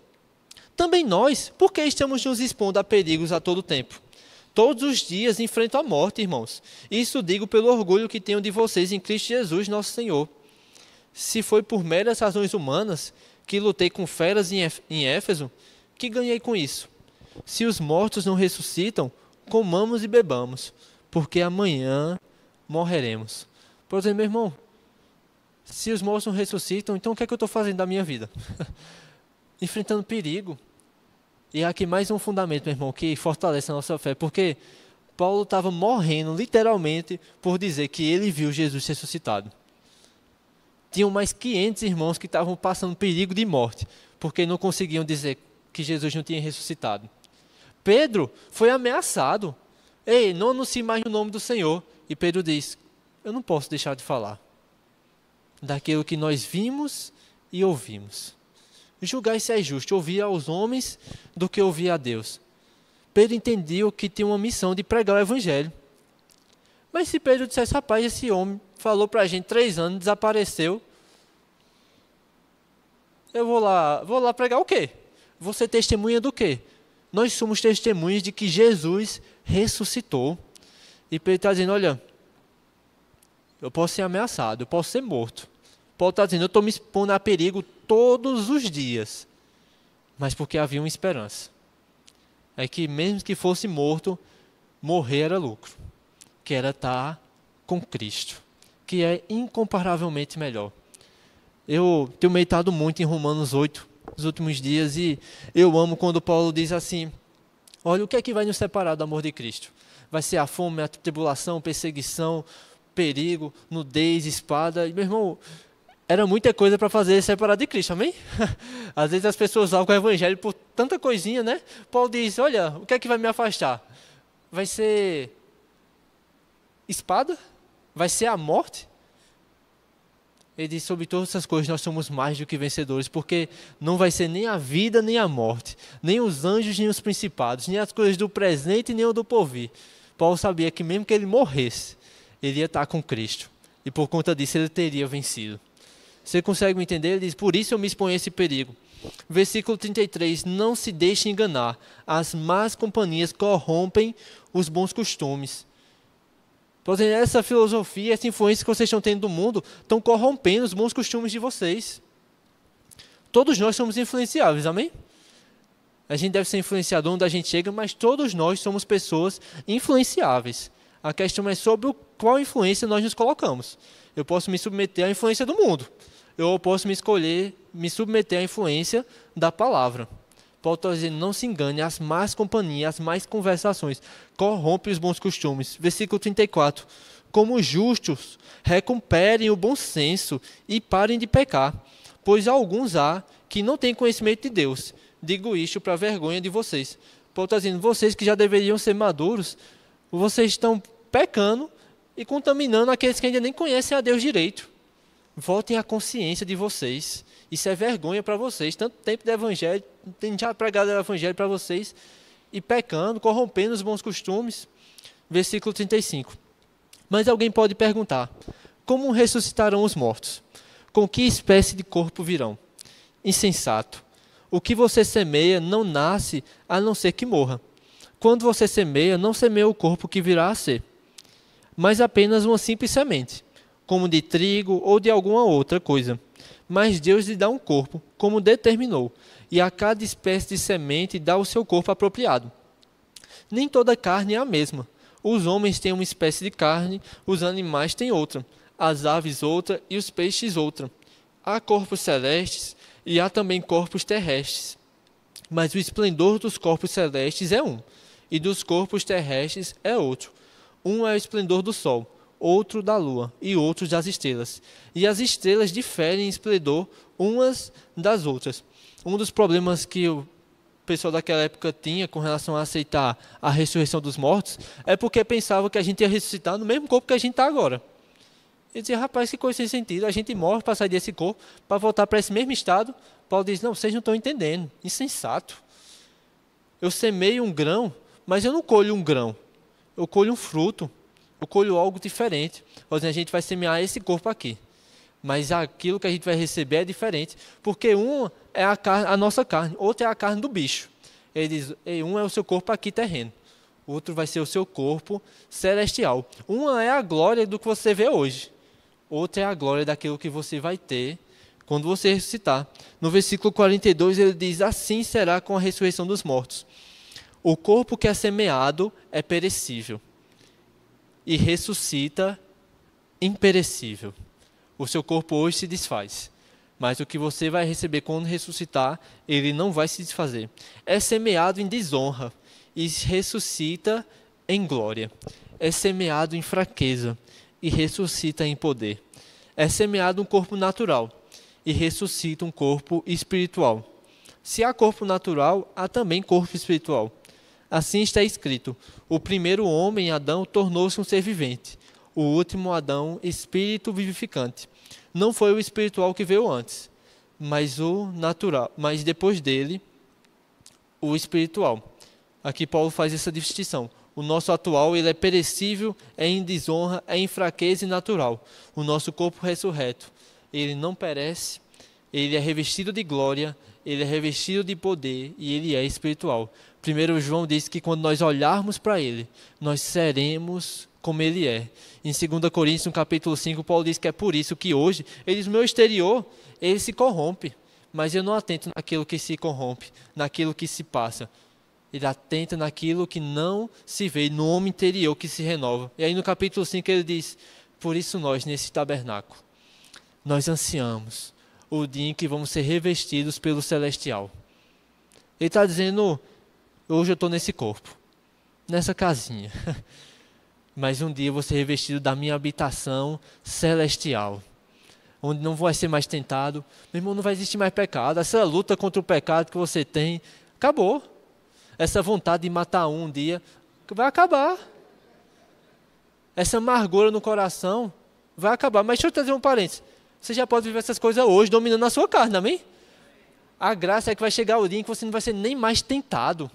Também nós, por que estamos nos expondo a perigos a todo tempo? Todos os dias enfrento a morte, irmãos. Isso digo pelo orgulho que tenho de vocês em Cristo Jesus, nosso Senhor. Se foi por meras razões humanas que lutei com feras em Éfeso, que ganhei com isso? Se os mortos não ressuscitam, comamos e bebamos, porque amanhã morreremos. Por exemplo, meu irmão, se os mortos não ressuscitam, então o que é que eu estou fazendo da minha vida? Enfrentando perigo. E há aqui mais um fundamento, meu irmão, que fortalece a nossa fé, porque Paulo estava morrendo, literalmente, por dizer que ele viu Jesus ressuscitado. Tinham mais 500 irmãos que estavam passando perigo de morte, porque não conseguiam dizer que Jesus não tinha ressuscitado. Pedro foi ameaçado. Ei, não anuncie mais o nome do Senhor. E Pedro diz, eu não posso deixar de falar daquilo que nós vimos e ouvimos. Julgai se é justo, ouvir aos homens do que ouvir a Deus. Pedro entendeu que tinha uma missão de pregar o Evangelho. Mas se Pedro dissesse, rapaz, esse homem falou para a gente 3 anos, desapareceu, eu vou lá pregar o quê? Você testemunha do quê? Nós somos testemunhas de que Jesus ressuscitou. E Pedro está dizendo, olha, eu posso ser ameaçado, eu posso ser morto. Paulo está dizendo, eu estou me expondo a perigo todos os dias. Mas porque havia uma esperança. É que mesmo que fosse morto, morrer era lucro. Que era estar com Cristo. Que é incomparavelmente melhor. Eu tenho meditado muito em Romanos 8 nos últimos dias e eu amo quando Paulo diz assim, olha, o que é que vai nos separar do amor de Cristo? Vai ser a fome, a tribulação, perseguição, perigo, nudez, espada. E, meu irmão, era muita coisa para fazer separar de Cristo, amém? Às vezes as pessoas algo o Evangelho por tanta coisinha, né? Paulo diz, olha, o que é que vai me afastar? Vai ser espada? Vai ser a morte? Ele diz, sobre todas essas coisas nós somos mais do que vencedores, porque não vai ser nem a vida, nem a morte, nem os anjos, nem os principados, nem as coisas do presente, nem o do porvir. Paulo sabia que mesmo que ele morresse, ele ia estar com Cristo. E por conta disso ele teria vencido. Você consegue me entender? Ele diz, por isso eu me exponho a esse perigo. Versículo 33, não se deixe enganar, as más companhias corrompem os bons costumes. Por exemplo, essa filosofia, essa influência que vocês estão tendo do mundo, estão corrompendo os bons costumes de vocês. Todos nós somos influenciáveis, amém? A gente deve ser influenciador onde a gente chega, mas todos nós somos pessoas influenciáveis. A questão é sobre qual influência nós nos colocamos. Eu posso me submeter à influência do mundo. Eu posso me submeter à influência da palavra. Paulo está dizendo, não se engane, as más companhias, as más conversações corrompem os bons costumes. Versículo 34. Como justos, recuperem o bom senso e parem de pecar, pois alguns há que não têm conhecimento de Deus. Digo isto para a vergonha de vocês. Paulo está dizendo, vocês que já deveriam ser maduros, vocês estão pecando e contaminando aqueles que ainda nem conhecem a Deus direito. Voltem à consciência de vocês. Isso é vergonha para vocês. Tanto tempo de evangelho, tem já pregado o evangelho para vocês, e pecando, corrompendo os bons costumes. Versículo 35. Mas alguém pode perguntar, como ressuscitarão os mortos? Com que espécie de corpo virão? Insensato. O que você semeia não nasce a não ser que morra. Quando você semeia, não semeia o corpo que virá a ser, mas apenas uma simples semente, como de trigo ou de alguma outra coisa. Mas Deus lhe dá um corpo, como determinou, e a cada espécie de semente dá o seu corpo apropriado. Nem toda carne é a mesma. Os homens têm uma espécie de carne, os animais têm outra, as aves outra e os peixes outra. Há corpos celestes e há também corpos terrestres. Mas o esplendor dos corpos celestes é um, e dos corpos terrestres é outro. Um é o esplendor do sol, outro da lua e outro das estrelas. E as estrelas diferem em esplendor umas das outras. Um dos problemas que o pessoal daquela época tinha com relação a aceitar a ressurreição dos mortos é porque pensava que a gente ia ressuscitar no mesmo corpo que a gente está agora. E dizia, rapaz, que coisa sem sentido. A gente morre para sair desse corpo, para voltar para esse mesmo estado. Paulo diz, não, vocês não estão entendendo. Insensato. Eu semeio um grão, mas eu não colho um grão. Eu colho um fruto. Eu colho algo diferente. Ou seja, a gente vai semear esse corpo aqui. Mas aquilo que a gente vai receber é diferente. Porque um é a nossa carne, outro é a carne do bicho. Ele diz, um é o seu corpo aqui terreno. O outro vai ser o seu corpo celestial. Uma é a glória do que você vê hoje. Outra é a glória daquilo que você vai ter quando você ressuscitar. No versículo 42 ele diz, assim será com a ressurreição dos mortos. O corpo que é semeado é perecível e ressuscita imperecível. O seu corpo hoje se desfaz, mas o que você vai receber quando ressuscitar, ele não vai se desfazer. É semeado em desonra e ressuscita em glória. É semeado em fraqueza e ressuscita em poder. É semeado um corpo natural e ressuscita um corpo espiritual. Se há corpo natural, há também corpo espiritual. Assim está escrito, o primeiro homem, Adão, tornou-se um ser vivente. O último Adão, espírito vivificante. Não foi o espiritual que veio antes, mas o natural, mas depois dele, o espiritual. Aqui Paulo faz essa distinção. O nosso atual, ele é perecível, é em desonra, é em fraqueza e natural. O nosso corpo ressurreto, ele não perece, ele é revestido de glória, ele é revestido de poder e ele é espiritual. Primeiro João diz que quando nós olharmos para ele, nós seremos como ele é. Em 2 Coríntios, no capítulo 5, Paulo diz que é por isso que hoje, o meu exterior, ele se corrompe, mas eu não atento naquilo que se corrompe, naquilo que se passa. Ele atenta naquilo que não se vê, no homem interior que se renova. E aí no capítulo 5 ele diz, por isso nós, nesse tabernáculo, nós ansiamos o dia em que vamos ser revestidos pelo celestial. Ele está dizendo, hoje eu estou nesse corpo, nessa casinha, mas um dia eu vou ser revestido da minha habitação celestial, onde não vai ser mais tentado, meu irmão, não vai existir mais pecado, essa luta contra o pecado que você tem, acabou. Essa vontade de matar um dia vai acabar. Essa amargura no coração vai acabar. Mas deixa eu trazer um parênteses. Você já pode viver essas coisas hoje, dominando a sua carne, amém? A graça é que vai chegar o dia em que você não vai ser nem mais tentado.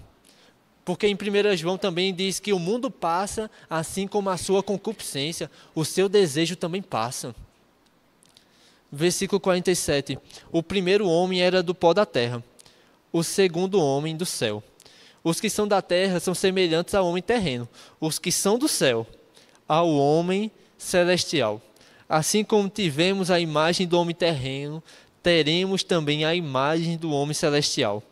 Porque em 1 João também diz que o mundo passa, assim como a sua concupiscência, o seu desejo também passa. Versículo 47. O primeiro homem era do pó da terra, o segundo homem do céu. Os que são da terra são semelhantes ao homem terreno, os que são do céu, ao homem celestial. Assim como tivemos a imagem do homem terreno, teremos também a imagem do homem celestial.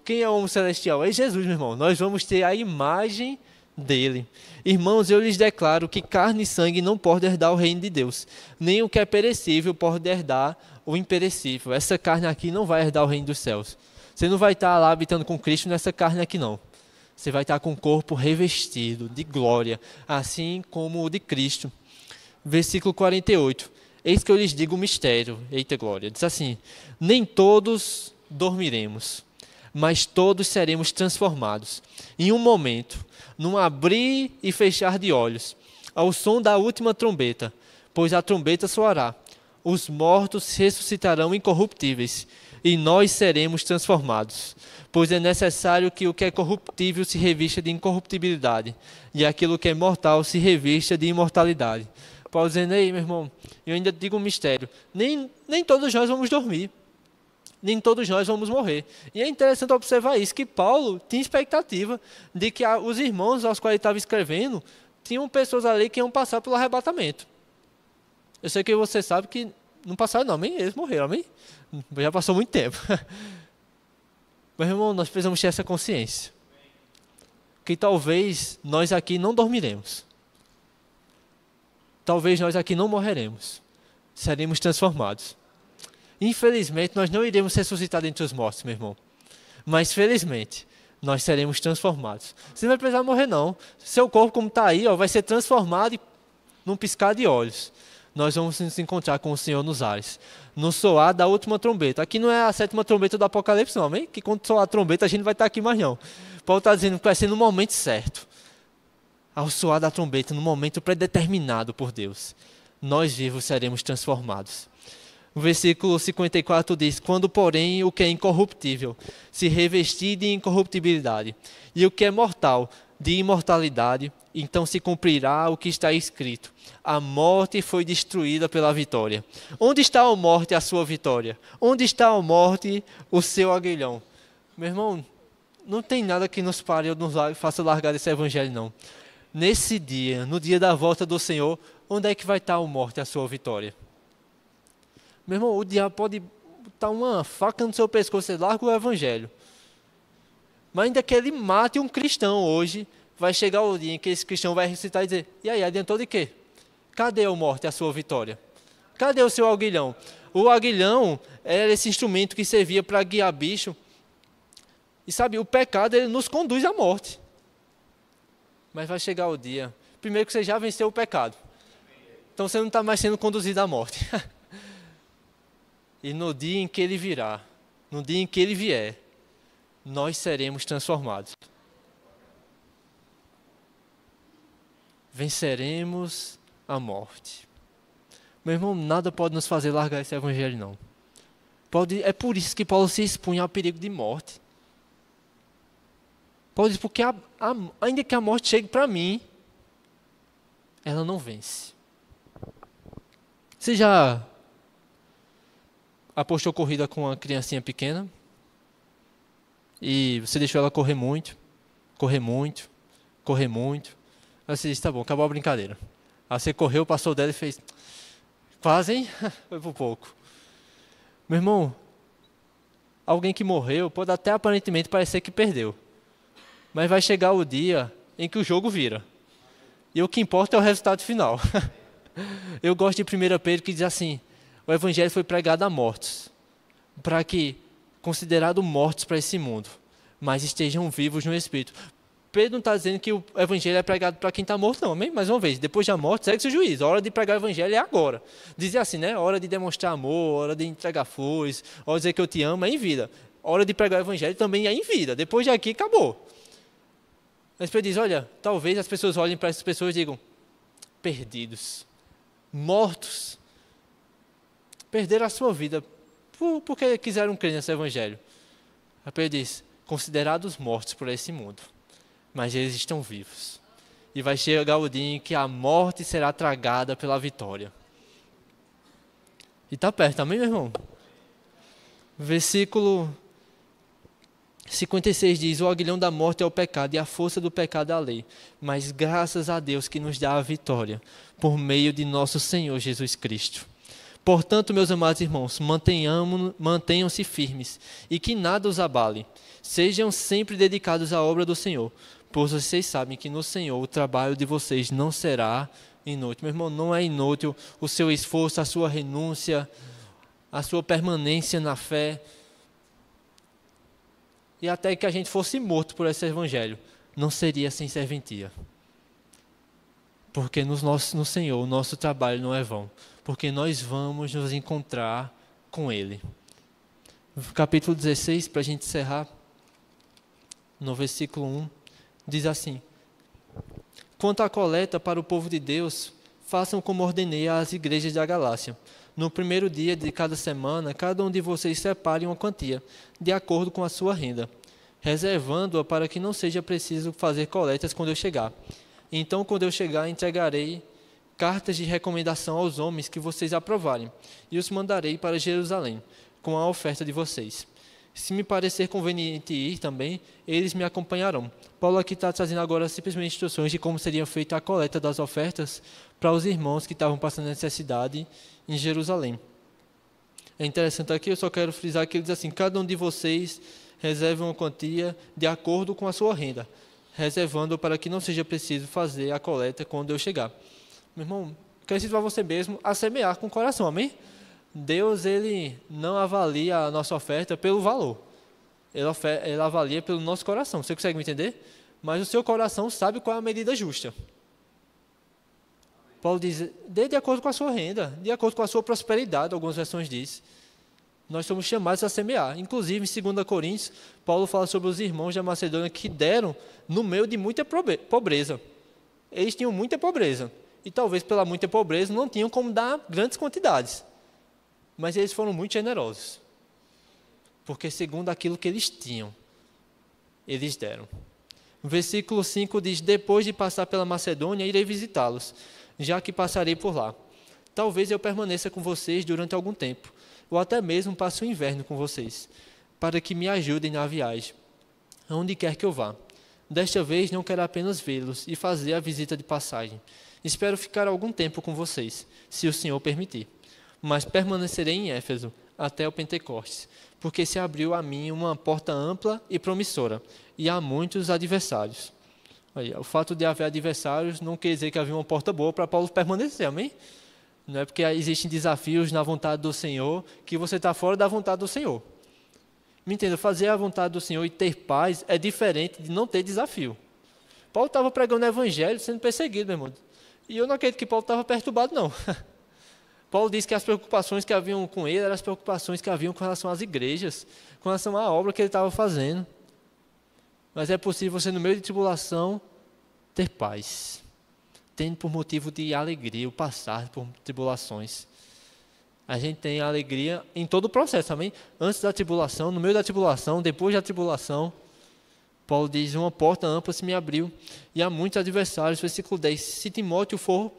Quem é o homem celestial? É Jesus, meu irmão. Nós vamos ter a imagem dele. Irmãos, eu lhes declaro que carne e sangue não podem herdar o reino de Deus. Nem o que é perecível pode herdar o imperecível. Essa carne aqui não vai herdar o reino dos céus. Você não vai estar lá habitando com Cristo nessa carne aqui, não. Você vai estar com o corpo revestido de glória, assim como o de Cristo. Versículo 48. Eis que eu lhes digo o mistério. Eita glória. Diz assim: nem todos dormiremos, mas todos seremos transformados. Em um momento, num abrir e fechar de olhos, ao som da última trombeta, pois a trombeta soará. Os mortos ressuscitarão incorruptíveis, e nós seremos transformados. Pois é necessário que o que é corruptível se revista de incorruptibilidade, e aquilo que é mortal se revista de imortalidade. Paulo dizendo: ei, meu irmão, eu ainda digo um mistério. Nem todos nós vamos dormir. Nem todos nós vamos morrer. E é interessante observar isso, que Paulo tinha expectativa de que os irmãos aos quais ele estava escrevendo tinham pessoas ali que iam passar pelo arrebatamento. Eu sei que você sabe que não passaram não, amém? Eles morreram, amém? Já passou muito tempo. Mas, irmão, nós precisamos ter essa consciência. Que talvez nós aqui não dormiremos. Talvez nós aqui não morreremos. Seremos transformados. Infelizmente, nós não iremos ressuscitar dentre os mortos, meu irmão. Mas, felizmente, nós seremos transformados. Você não vai precisar morrer, não. Seu corpo, como está aí, vai ser transformado num piscar de olhos. Nós vamos nos encontrar com o Senhor nos ares. No soar da última trombeta. Aqui não é a sétima trombeta do Apocalipse, não, amém? Que quando soar a trombeta, a gente não vai estar aqui mais, não. Paulo está dizendo que vai ser no momento certo. Ao soar da trombeta, no momento predeterminado por Deus. Nós vivos seremos transformados. O versículo 54 diz: quando, porém, o que é incorruptível se revestir de incorruptibilidade, e o que é mortal de imortalidade, então se cumprirá o que está escrito: a morte foi destruída pela vitória. Onde está a morte, a sua vitória? Onde está a morte, o seu aguilhão? Meu irmão, não tem nada que nos pare ou nos faça largar esse evangelho, não. Nesse dia, no dia da volta do Senhor, onde é que vai estar a morte, a sua vitória? Meu irmão, o diabo pode botar uma faca no seu pescoço, você larga o evangelho. Mas ainda que ele mate um cristão hoje, vai chegar o dia em que esse cristão vai ressuscitar e dizer: e aí, adiantou de quê? Cadê a morte, a sua vitória? Cadê o seu aguilhão? O aguilhão era esse instrumento que servia para guiar bicho. E sabe, o pecado, ele nos conduz à morte. Mas vai chegar o dia, primeiro que você já venceu o pecado. Então você não está mais sendo conduzido à morte. E no dia em que ele virá, no dia em que ele vier, nós seremos transformados. Venceremos a morte. Meu irmão, nada pode nos fazer largar esse evangelho, não. É por isso que Paulo se expunha ao perigo de morte. Paulo diz: porque ainda que a morte chegue para mim, ela não vence. Você já apostou corrida com uma criancinha pequena? E você deixou ela correr muito, correr muito, correr muito. Aí você disse: tá bom, acabou a brincadeira. Aí você correu, passou dela e fez: quase, hein? Foi por pouco. Meu irmão, alguém que morreu pode até aparentemente parecer que perdeu. Mas vai chegar o dia em que o jogo vira. E o que importa é o resultado final. Eu gosto de 1 Pedro, que diz assim: o evangelho foi pregado a mortos, para que, considerados mortos para esse mundo, mas estejam vivos no Espírito. Pedro não está dizendo que o evangelho é pregado para quem está morto, não, amém? Mais uma vez, depois da morte, segue-se o juízo. A hora de pregar o evangelho é agora. Dizer assim, né? Hora de demonstrar amor, hora de entregar flores, hora de dizer que eu te amo é em vida. A hora de pregar o evangelho também é em vida. Depois de aqui, acabou. Mas Pedro diz: olha, talvez as pessoas olhem para essas pessoas e digam: perdidos, mortos, perderam a sua vida porque quiseram crer nesse evangelho. Aí Pedro diz: considerados mortos por esse mundo, mas eles estão vivos. E vai chegar o dia em que a morte será tragada pela vitória. E está perto, amém, meu irmão? Versículo 56 diz: o aguilhão da morte é o pecado, e a força do pecado é a lei. Mas graças a Deus que nos dá a vitória, por meio de nosso Senhor Jesus Cristo. Portanto, meus amados irmãos, mantenham-se firmes e que nada os abale. Sejam sempre dedicados à obra do Senhor, pois vocês sabem que no Senhor o trabalho de vocês não será inútil. Meu irmão, não é inútil o seu esforço, a sua renúncia, a sua permanência na fé. E até que a gente fosse morto por esse evangelho, não seria sem serventia. Porque no Senhor o nosso trabalho não é vão. Porque nós vamos nos encontrar com Ele. Capítulo 16, para a gente encerrar, no versículo 1, diz assim: Quanto à coleta para o povo de Deus, façam como ordenei às igrejas da Galácia. No primeiro dia de cada semana, cada um de vocês separe uma quantia, de acordo com a sua renda, reservando-a para que não seja preciso fazer coletas quando eu chegar. Então, quando eu chegar, entregarei cartas de recomendação aos homens que vocês aprovarem, e os mandarei para Jerusalém, com a oferta de vocês. Se me parecer conveniente ir também, eles me acompanharão. Paulo aqui está trazendo agora simplesmente instruções de como seria feita a coleta das ofertas para os irmãos que estavam passando necessidade em Jerusalém. É interessante aqui, eu só quero frisar que ele diz assim: cada um de vocês reserve uma quantia de acordo com a sua renda, reservando para que não seja preciso fazer a coleta quando eu chegar. Meu irmão, quero incentivar você mesmo a semear com o coração, amém? Deus, Ele não avalia a nossa oferta pelo valor. Ele avalia pelo nosso coração. Você consegue me entender? Mas o seu coração sabe qual é a medida justa. Paulo diz: dê de acordo com a sua renda, de acordo com a sua prosperidade, algumas versões dizem. Nós somos chamados a semear. Inclusive, em 2 Coríntios, Paulo fala sobre os irmãos da Macedônia que deram no meio de muita pobreza. Eles tinham muita pobreza. E talvez pela muita pobreza não tinham como dar grandes quantidades. Mas eles foram muito generosos. Porque segundo aquilo que eles tinham, eles deram. O versículo 5 diz: depois de passar pela Macedônia, irei visitá-los, já que passarei por lá. Talvez eu permaneça com vocês durante algum tempo, ou até mesmo passe o inverno com vocês, para que me ajudem na viagem, aonde quer que eu vá. Desta vez não quero apenas vê-los e fazer a visita de passagem. Espero ficar algum tempo com vocês, se o Senhor permitir. Mas permanecerei em Éfeso até o Pentecostes, porque se abriu a mim uma porta ampla e promissora, e há muitos adversários. Olha, o fato de haver adversários não quer dizer que havia uma porta boa para Paulo permanecer, amém? Não é porque existem desafios na vontade do Senhor que você está fora da vontade do Senhor. Me entenda, fazer a vontade do Senhor e ter paz é diferente de não ter desafio. Paulo estava pregando o evangelho sendo perseguido, meu irmão. E eu não acredito que Paulo estava perturbado, não. Paulo diz que as preocupações que haviam com ele eram as preocupações que haviam com relação às igrejas, com relação à obra que ele estava fazendo. Mas é possível você, no meio de tribulação, ter paz, tendo por motivo de alegria o passar por tribulações. A gente tem alegria em todo o processo, amém? Antes da tribulação, no meio da tribulação, depois da tribulação. Paulo diz: uma porta ampla se me abriu, e há muitos adversários. Versículo 10, se Timóteo for,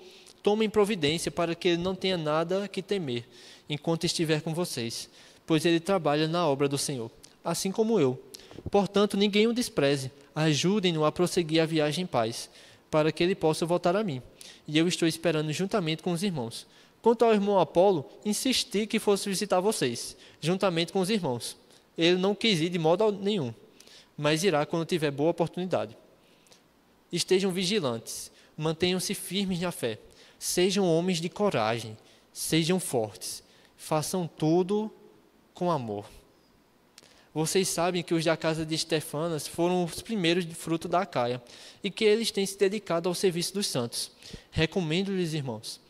tomem providência para que ele não tenha nada que temer, enquanto estiver com vocês, pois ele trabalha na obra do Senhor, assim como eu. Portanto, ninguém o despreze, ajudem-no a prosseguir a viagem em paz, para que ele possa voltar a mim. E eu estou esperando juntamente com os irmãos. Quanto ao irmão Apolo, insisti que fosse visitar vocês, juntamente com os irmãos. Ele não quis ir de modo nenhum, mas irá quando tiver boa oportunidade. Estejam vigilantes, mantenham-se firmes na fé, sejam homens de coragem, sejam fortes, façam tudo com amor. Vocês sabem que os da casa de Estefanas foram os primeiros de fruto da Acaia, e que eles têm se dedicado ao serviço dos santos. Recomendo-lhes, irmãos,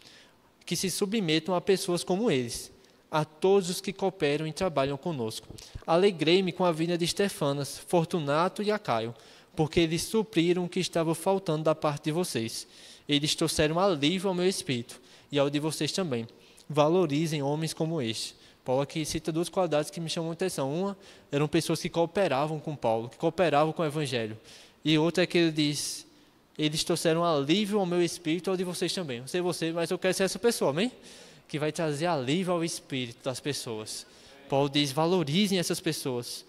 que se submetam a pessoas como eles, a todos os que cooperam e trabalham conosco. Alegrei-me com a vinda de Estefanas, Fortunato e Acaio, porque eles supriram o que estava faltando da parte de vocês. Eles trouxeram alívio ao meu espírito, e ao de vocês também. Valorizem homens como este. Paulo aqui cita duas qualidades que me chamam a atenção. Uma, eram pessoas que cooperavam com Paulo, que cooperavam com o Evangelho. E outra é que ele diz: eles trouxeram alívio ao meu espírito e ao de vocês também. Não sei você, mas eu quero ser essa pessoa, amém? Que vai trazer alívio ao espírito das pessoas. Paulo diz: valorizem essas pessoas.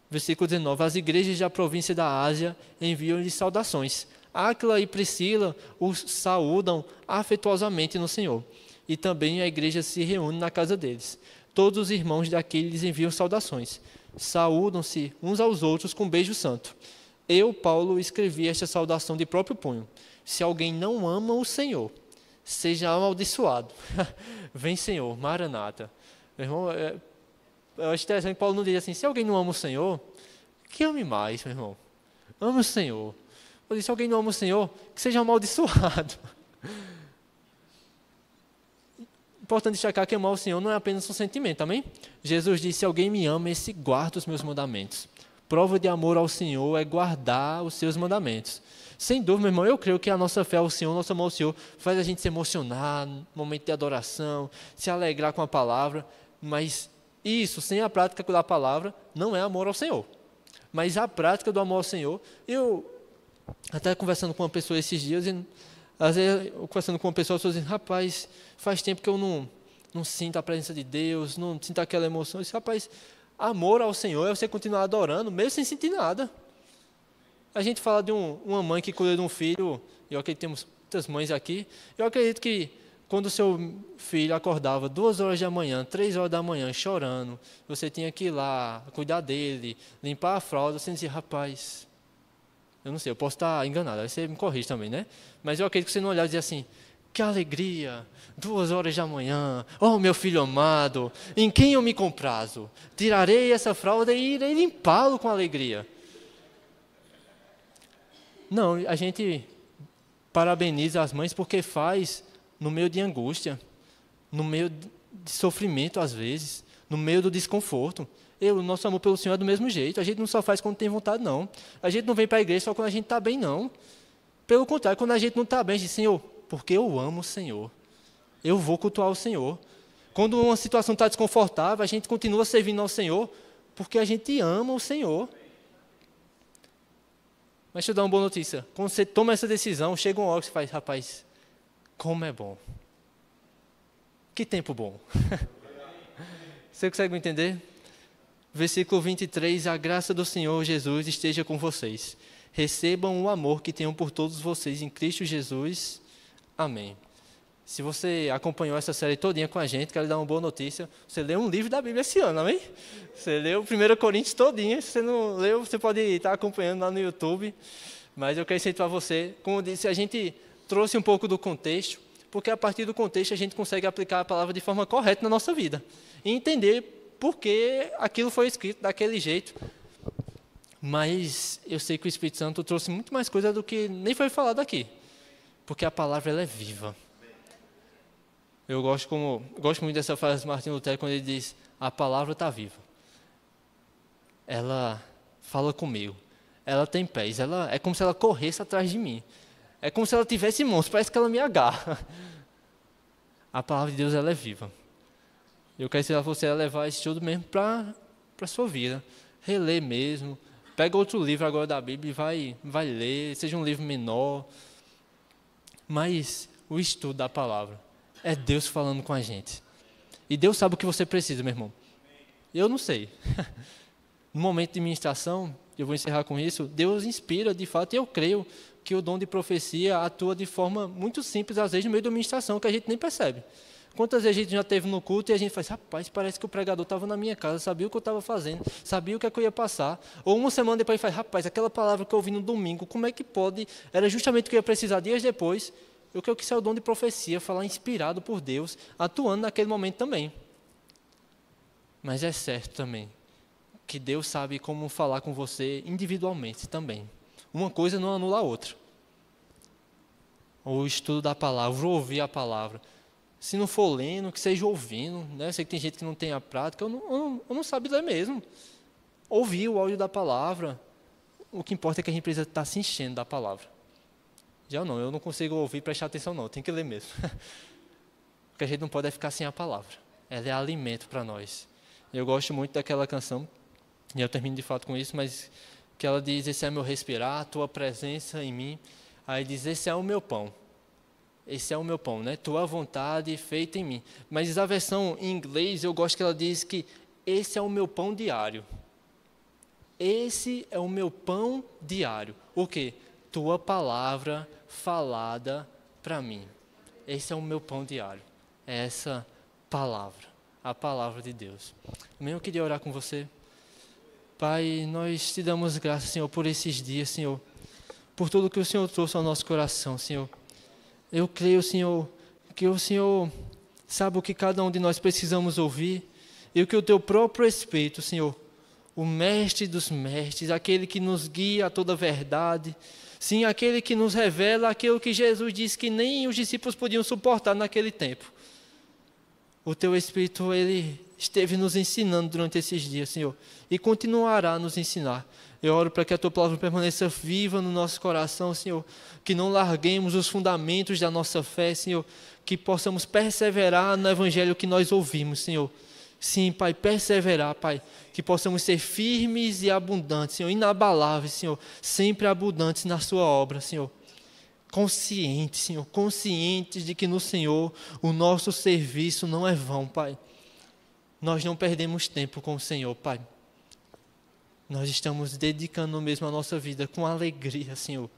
Versículo 19: as igrejas da província da Ásia enviam-lhes saudações. Áquila e Priscila os saúdam afetuosamente no Senhor. e também a igreja se reúne na casa deles. Todos os irmãos daqui lhes enviam saudações. Saúdam-se uns aos outros com um beijo santo. Eu, Paulo, escrevi esta saudação de próprio punho. Se alguém não ama o Senhor, seja amaldiçoado. Vem, Senhor, Maranata. Meu irmão, eu acho interessante que Paulo não diz assim, se alguém não ama o Senhor, que ame mais, meu irmão. Ame o Senhor. Eu disse, se alguém não ama o Senhor, que seja amaldiçoado. Importante destacar que amar o Senhor não é apenas um sentimento, amém? Jesus disse, se alguém me ama, esse guarda os meus mandamentos. Prova de amor ao Senhor é guardar os seus mandamentos. Sem dúvida, meu irmão, eu creio que a nossa fé ao Senhor, nosso amor ao Senhor, faz a gente se emocionar no momento de adoração, se alegrar com a palavra, mas isso, sem a prática da palavra, não é amor ao Senhor. Mas a prática do amor ao Senhor, eu até conversando com uma pessoa esses dias, e às vezes eu conversando com uma pessoa, eu estou dizendo, rapaz, faz tempo que eu não sinto a presença de Deus, não sinto aquela emoção. Eu disse, rapaz, amor ao Senhor é você continuar adorando, mesmo sem sentir nada. A gente fala de uma mãe que cuida de um filho, e eu acredito que temos muitas mães aqui, eu acredito que quando o seu filho acordava 2 horas da manhã, 3 horas da manhã, chorando, você tinha que ir lá, cuidar dele, limpar a fralda, você dizia, rapaz, eu não sei, eu posso estar enganado, aí você me corrige também, né? Mas eu acredito que você não olhava e dizia assim, que alegria, 2 horas da manhã, oh meu filho amado, em quem eu me comprazo? Tirarei essa fralda e irei limpá-lo com alegria. Não, a gente parabeniza as mães porque faz no meio de angústia, no meio de sofrimento às vezes, no meio do desconforto. O nosso amor pelo Senhor é do mesmo jeito, a gente não só faz quando tem vontade não. A gente não vem para a igreja só quando a gente está bem não. Pelo contrário, quando a gente não está bem, a gente diz, Senhor, porque eu amo o Senhor, eu vou cultuar o Senhor. Quando uma situação está desconfortável, a gente continua servindo ao Senhor, porque a gente ama o Senhor. Mas deixa eu dar uma boa notícia. Quando você toma essa decisão, chega uma hora que você faz, rapaz, como é bom. Que tempo bom. Você consegue me entender? Versículo 23, a graça do Senhor Jesus esteja com vocês. Recebam o amor que tenham por todos vocês em Cristo Jesus. Amém. Se você acompanhou essa série todinha com a gente, quero lhe dar uma boa notícia. Você leu um livro da Bíblia esse ano, amém? Você leu 1 Coríntios todinha. Se você não leu, você pode estar acompanhando lá no YouTube. Mas eu quero incentivar você. Como eu disse, a gente trouxe um pouco do contexto, porque a partir do contexto a gente consegue aplicar a palavra de forma correta na nossa vida. E entender por que aquilo foi escrito daquele jeito. Mas eu sei que o Espírito Santo trouxe muito mais coisa do que nem foi falado aqui. Porque a palavra ela é viva. Eu gosto muito dessa frase de Martin Lutero, quando ele diz, a palavra está viva. Ela fala comigo. Ela tem pés. É como se ela corresse atrás de mim. É como se ela tivesse mãos. Parece que ela me agarra. A palavra de Deus ela é viva. Eu quero ensinar você a levar esse estudo mesmo para a sua vida. Reler mesmo. Pega outro livro agora da Bíblia e vai ler. Seja um livro menor. Mas o estudo da palavra é Deus falando com a gente. E Deus sabe o que você precisa, meu irmão. Eu não sei. No momento de ministração, eu vou encerrar com isso, Deus inspira, de fato, e eu creio que o dom de profecia atua de forma muito simples, às vezes, no meio da ministração, que a gente nem percebe. Quantas vezes a gente já esteve no culto e a gente faz, rapaz, parece que o pregador estava na minha casa, sabia o que eu estava fazendo, sabia o que é que eu ia passar. Ou uma semana depois faz, rapaz, aquela palavra que eu ouvi no domingo, como é que pode? Era justamente o que eu ia precisar dias depois. Eu creio que isso é o dom de profecia, falar inspirado por Deus, atuando naquele momento também. Mas é certo também que Deus sabe como falar com você individualmente também. Uma coisa não anula a outra. O estudo da palavra, ouvir a palavra. Se não for lendo, que seja ouvindo. Né? Eu sei que tem gente que não tem a prática, eu não sabe ler mesmo. Ouvir o áudio da palavra. O que importa é que a gente precisa estar se enchendo da palavra. Já não, eu não consigo ouvir e prestar atenção não, tem que ler mesmo. Porque a gente não pode ficar sem a palavra. Ela é alimento para nós. Eu gosto muito daquela canção, e eu termino de fato com isso, mas que ela diz, esse é meu respirar, a tua presença em mim. Aí diz, esse é o meu pão. Esse é o meu pão, né? Tua vontade feita em mim. Mas a versão em inglês, eu gosto que ela diz que esse é o meu pão diário. Esse é o meu pão diário. O quê? Tua palavra falada para mim. Esse é o meu pão diário. é essa palavra, a palavra de Deus. Amém? Eu queria orar com você. Pai, nós te damos graças, Senhor, por esses dias, Senhor, por tudo que o Senhor trouxe ao nosso coração, Senhor. Eu creio, Senhor, que o Senhor sabe o que cada um de nós precisamos ouvir e o que o Teu próprio Espírito, Senhor, o mestre dos mestres, aquele que nos guia a toda a verdade, sim, aquele que nos revela aquilo que Jesus disse que nem os discípulos podiam suportar naquele tempo. O Teu Espírito, Ele esteve nos ensinando durante esses dias, Senhor, e continuará a nos ensinar. Eu oro para que a Tua palavra permaneça viva no nosso coração, Senhor, que não larguemos os fundamentos da nossa fé, Senhor, que possamos perseverar no Evangelho que nós ouvimos, Senhor. Sim, Pai, perseverar, Pai, que possamos ser firmes e abundantes, Senhor, inabaláveis, Senhor, sempre abundantes na Sua obra, Senhor. Conscientes, Senhor, conscientes de que no Senhor o nosso serviço não é vão, Pai. Nós não perdemos tempo com o Senhor, Pai. Nós estamos dedicando mesmo a nossa vida com alegria, Senhor,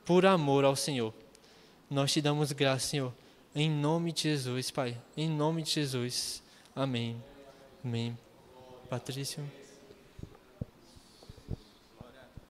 por amor ao Senhor. Nós te damos graça, Senhor, em nome de Jesus, Pai, em nome de Jesus. Amém. Amém. Patrício.